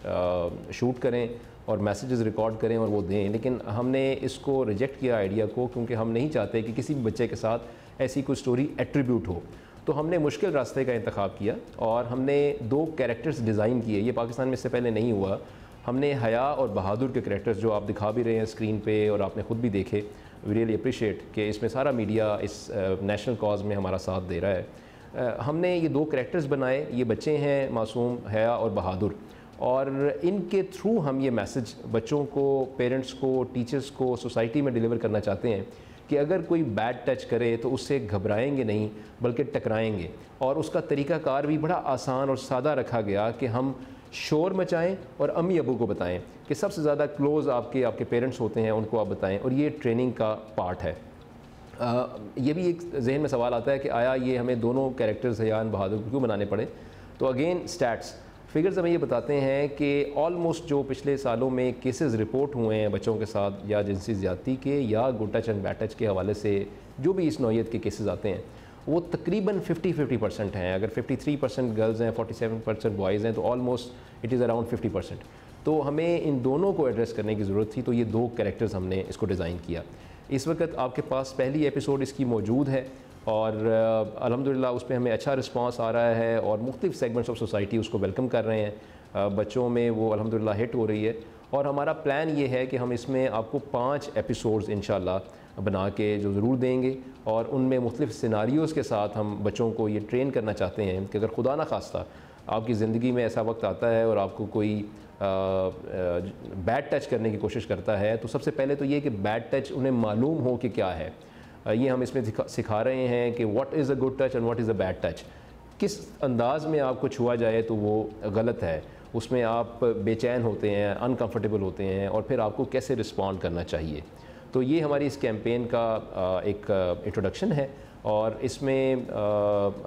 शूट करें और मैसेजेस रिकॉर्ड करें और वो दें, लेकिन हमने इसको रिजेक्ट किया आइडिया को, क्योंकि हम नहीं चाहते कि किसी भी बच्चे के साथ ऐसी कोई स्टोरी एट्रीब्यूट हो। तो हमने मुश्किल रास्ते का इंतखाब किया और हमने 2 कैरेक्टर्स डिज़ाइन किए। ये पाकिस्तान में इससे पहले नहीं हुआ। हमने हया और बहादुर के कैरेक्टर्स जो आप दिखा भी रहे हैं स्क्रीन पे और आपने ख़ुद भी देखे, वी रियली अप्रिशिएट कि इसमें सारा मीडिया इस नेशनल कॉज में हमारा साथ दे रहा है। हमने ये 2 कैरेक्टर्स बनाए, ये बच्चे हैं मासूम, हया और बहादुर, और इनके थ्रू हम ये मैसेज बच्चों को, पेरेंट्स को, टीचर्स को, सोसाइटी में डिलीवर करना चाहते हैं कि अगर कोई बैड टच करे तो उससे घबराएंगे नहीं बल्कि टकराएंगे। और उसका तरीक़ाकार भी बड़ा आसान और सादा रखा गया कि हम शोर मचाएं और अम्मी अबू को बताएं कि सबसे ज़्यादा क्लोज़ आपके पेरेंट्स होते हैं, उनको आप बताएं, और ये ट्रेनिंग का पार्ट है। ये भी एक जहन में सवाल आता है कि आया ये हमें दोनों कैरेक्टर्स हयान बहादुर क्यों बनाने पड़े। तो अगेन स्टैट्स फिगर्स हमें ये बताते हैं कि ऑलमोस्ट जो पिछले सालों में केसेस रिपोर्ट हुए हैं बच्चों के साथ या जिनसी ज़्यादती के या good touch and bad touch के हवाले से जो भी इस नौइयत के केसेस आते हैं वो तकरीबन 50-50% हैं। अगर 53% गर्ल्स हैं, 47% बॉयज़ हैं, तो ऑलमोस्ट इट इज़ अराउंड 50%। तो हमें इन दोनों को एड्रेस करने की ज़रूरत थी, तो ये दो कैरेक्टर्स हमने इसको डिज़ाइन किया। इस वक्त आपके पास पहली एपिसोड इसकी मौजूद है और अल्हम्दुलिल्लाह उस पर हमें अच्छा रिस्पांस आ रहा है और मुख्तलिफ सेगमेंट्स ऑफ सोसाइटी उसको वेलकम कर रहे हैं। बच्चों में वो अल्हम्दुलिल्लाह हिट हो रही है और हमारा प्लान ये है कि हम इसमें आपको 5 एपिसोड्स इंशाल्लाह बना के जो ज़रूर देंगे और उनमें मुख्तलिफ सिनारियोज़ के साथ हम बच्चों को ये ट्रेन करना चाहते हैं कि अगर खुदा न खास्ता आपकी ज़िंदगी में ऐसा वक्त आता है और आपको कोई बैड टच करने की कोशिश करता है, तो सबसे पहले तो ये कि बैड टच उन्हें मालूम हो कि क्या है। ये हम इसमें सिखा रहे हैं कि what is a good touch and what is a bad touch. किस अंदाज में आपको छुआ जाए तो वो गलत है, उसमें आप बेचैन होते हैं, अनकंफर्टेबल होते हैं और फिर आपको कैसे रिस्पॉन्ड करना चाहिए। तो ये हमारी इस कैंपेन का एक इंट्रोडक्शन है और इसमें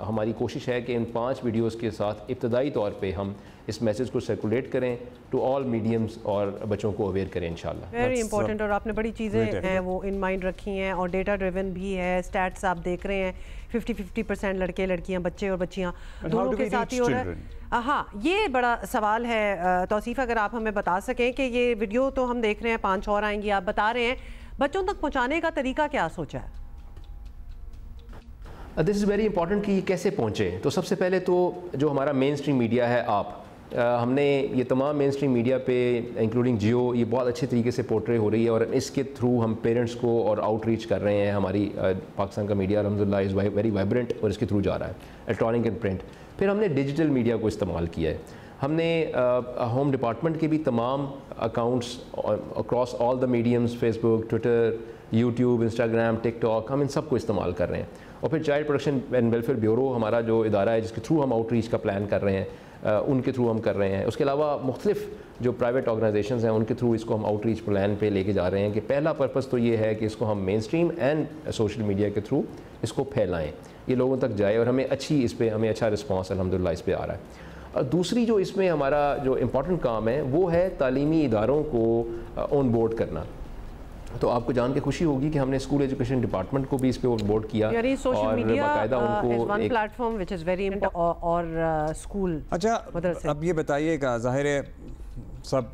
हमारी कोशिश है कि इन 5 वीडियोस के साथ इब्तदाई तौर पे हम इस मैसेज को सर्कुलेट करें टू ऑल मीडियम्स और बच्चों को अवेयर करें इंशाल्लाह। वेरी इंपॉर्टेंट और आपने बड़ी चीज़ें हैं वो इन माइंड रखी हैं और डेटा ड्रिवन भी है। स्टैट्स आप देख रहे हैं 50-50% लड़के लड़कियां, बच्चे और बच्चियां दोनों के साथ ही हो रहा है। हाँ, ये बड़ा सवाल है तौसीफ, अगर आप हमें बता सकें कि ये वीडियो तो हम देख रहे हैं 5 और आएंगी, आप बता रहे हैं बच्चों तक पहुँचाने का तरीका क्या सोचा है? दिस इज़ वेरी इंपॉर्टेंट कि ये कैसे पहुँचे। तो सबसे पहले तो जो हमारा मेन स्ट्रीम मीडिया है हमने ये तमाम मेन स्ट्रीम मीडिया पे इंक्लूडिंग जियो ये बहुत अच्छे तरीके से पोर्ट्रे हो रही है और इसके थ्रू हम पेरेंट्स को और आउटरीच कर रहे हैं। हमारी पाकिस्तान का मीडिया अल्हम्दुलिल्लाह इज़ वेरी वाइब्रेंट और इसके थ्रू जा रहा है इलेक्ट्रॉनिक एंड प्रिंट। फिर हमने डिजिटल मीडिया को इस्तेमाल किया है। हमने होम डिपार्टमेंट के भी तमाम accounts across all the mediums, Facebook, Twitter, YouTube, Instagram, TikTok, हम इन सब को इस्तेमाल कर रहे हैं। और फिर child protection and welfare bureau हमारा जो इदारा है जिसके थ्रू हम आउटरीच का प्लान कर रहे हैं, उनके थ्रू हम कर रहे हैं। उसके अलावा मुख्तलिफ जो प्राइवेट ऑर्गेनाइजेशंस हैं उनके थ्रू इसको हम आउटरीच प्लान पे लेके जा रहे हैं कि पहला पर्पस तो ये है कि इसको हम main stream and social media के थ्रू इसको फैलाएं, ये लोगों तक जाए और हमें अच्छा रिस्पांस अल्हम्दुलिल्लाह इस पर आ रहा है। दूसरी जो इसमें हमारा जो इम्पॉर्टेंट काम है वो है तालीमी इदारों को ऑन बोर्ड करना। तो आपको जान के खुशी होगी कि हमने स्कूल एजुकेशन डिपार्टमेंट को भी इस पे ऑन बोर्ड किया और बाकायदा उनको एक platform which is very important और स्कूल। अच्छा, अब ये बताइएगा, जाहिर है सब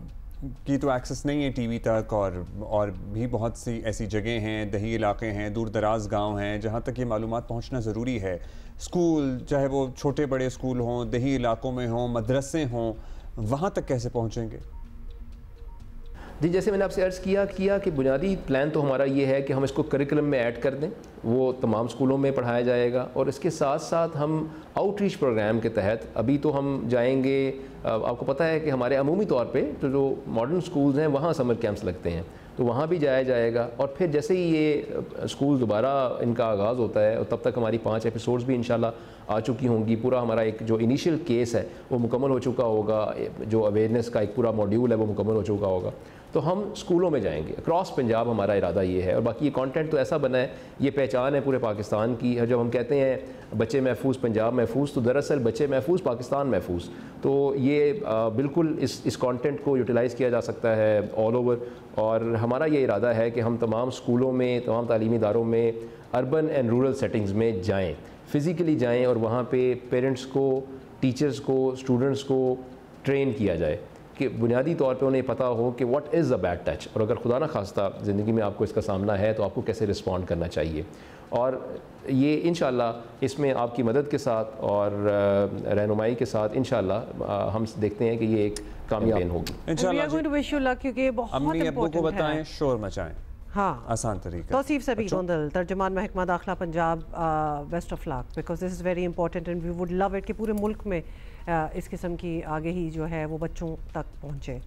की तो एक्सेस नहीं है टीवी तक और भी बहुत सी ऐसी जगह हैं, दही इलाके हैं, दूर दराज गांव हैं जहां तक ये मालूमात पहुंचना ज़रूरी है। स्कूल चाहे वो छोटे बड़े स्कूल हों, दही इलाकों में हों, मदरसे हों, वहाँ तक कैसे पहुँचेंगे? जी, जैसे मैंने आपसे अर्ज़ किया कि बुनियादी प्लान तो हमारा ये है कि हम इसको करिकुलम में ऐड कर दें, वो तमाम स्कूलों में पढ़ाया जाएगा और इसके साथ साथ हम आउटरीच प्रोग्राम के तहत अभी तो हम जाएंगे। आपको पता है कि हमारे अमूमी तौर पे तो जो मॉडर्न स्कूल्स हैं वहाँ समर कैंप्स लगते हैं, तो वहाँ भी जाया जाएगा। और फिर जैसे ही ये स्कूल दोबारा इनका आगाज़ होता है और तब तक हमारी 5 एपिसोड्स भी इंशाल्लाह आ चुकी होंगी। पूरा हमारा एक जो इनिशियल केस है वो मुकम्मल हो चुका होगा, जो अवेयरनेस का एक पूरा मॉड्यूल है वो मुकम्मल हो चुका होगा। तो हम स्कूलों में जाएंगे अक्रॉस पंजाब, हमारा इरादा ये है। और बाकी ये कंटेंट तो ऐसा बना है, ये पहचान है पूरे पाकिस्तान की। जब हम कहते हैं बच्चे महफूज पंजाब महफूज, तो दरअसल बच्चे महफूज पाकिस्तान महफूज। तो ये बिल्कुल इस कंटेंट को यूटिलाइज़ किया जा सकता है ऑल ओवर। और हमारा ये इरादा है कि हम तमाम स्कूलों में, तमाम तालीमी इदारों में अर्बन एंड रूरल सेटिंग्स में जाएँ, फ़िज़िकली जाएँ और वहाँ पे पेरेंट्स को, टीचर्स को, स्टूडेंट्स को ट्रेन किया जाए कि बुनियादी तौर पे उन्हें पता हो कि what is a bad touch और अगर खुदा न खास्ता ज़िंदगी में आपको इसका सामना है तो आपको कैसे रिस्पॉन्ड करना चाहिए। और ये इंशाल्लाह इसमें आपकी मदद के साथ और रहनुमाई के साथ इंशाल्लाह हम देखते हैं कि ये एक कामयाब होगी इंशाल्लाह। क्योंकि बहुत को बताएं, शोर मचाएं, हाँ, आसान तरीका। तौसीफ सबीह गोंदल, तर्जुमान महकमा दाखिला Punjab, best of luck, because this is very important and we would love it कि पूरे मुल्क में इस किस्म की आगे ही जो है वो बच्चों तक पहुँचे।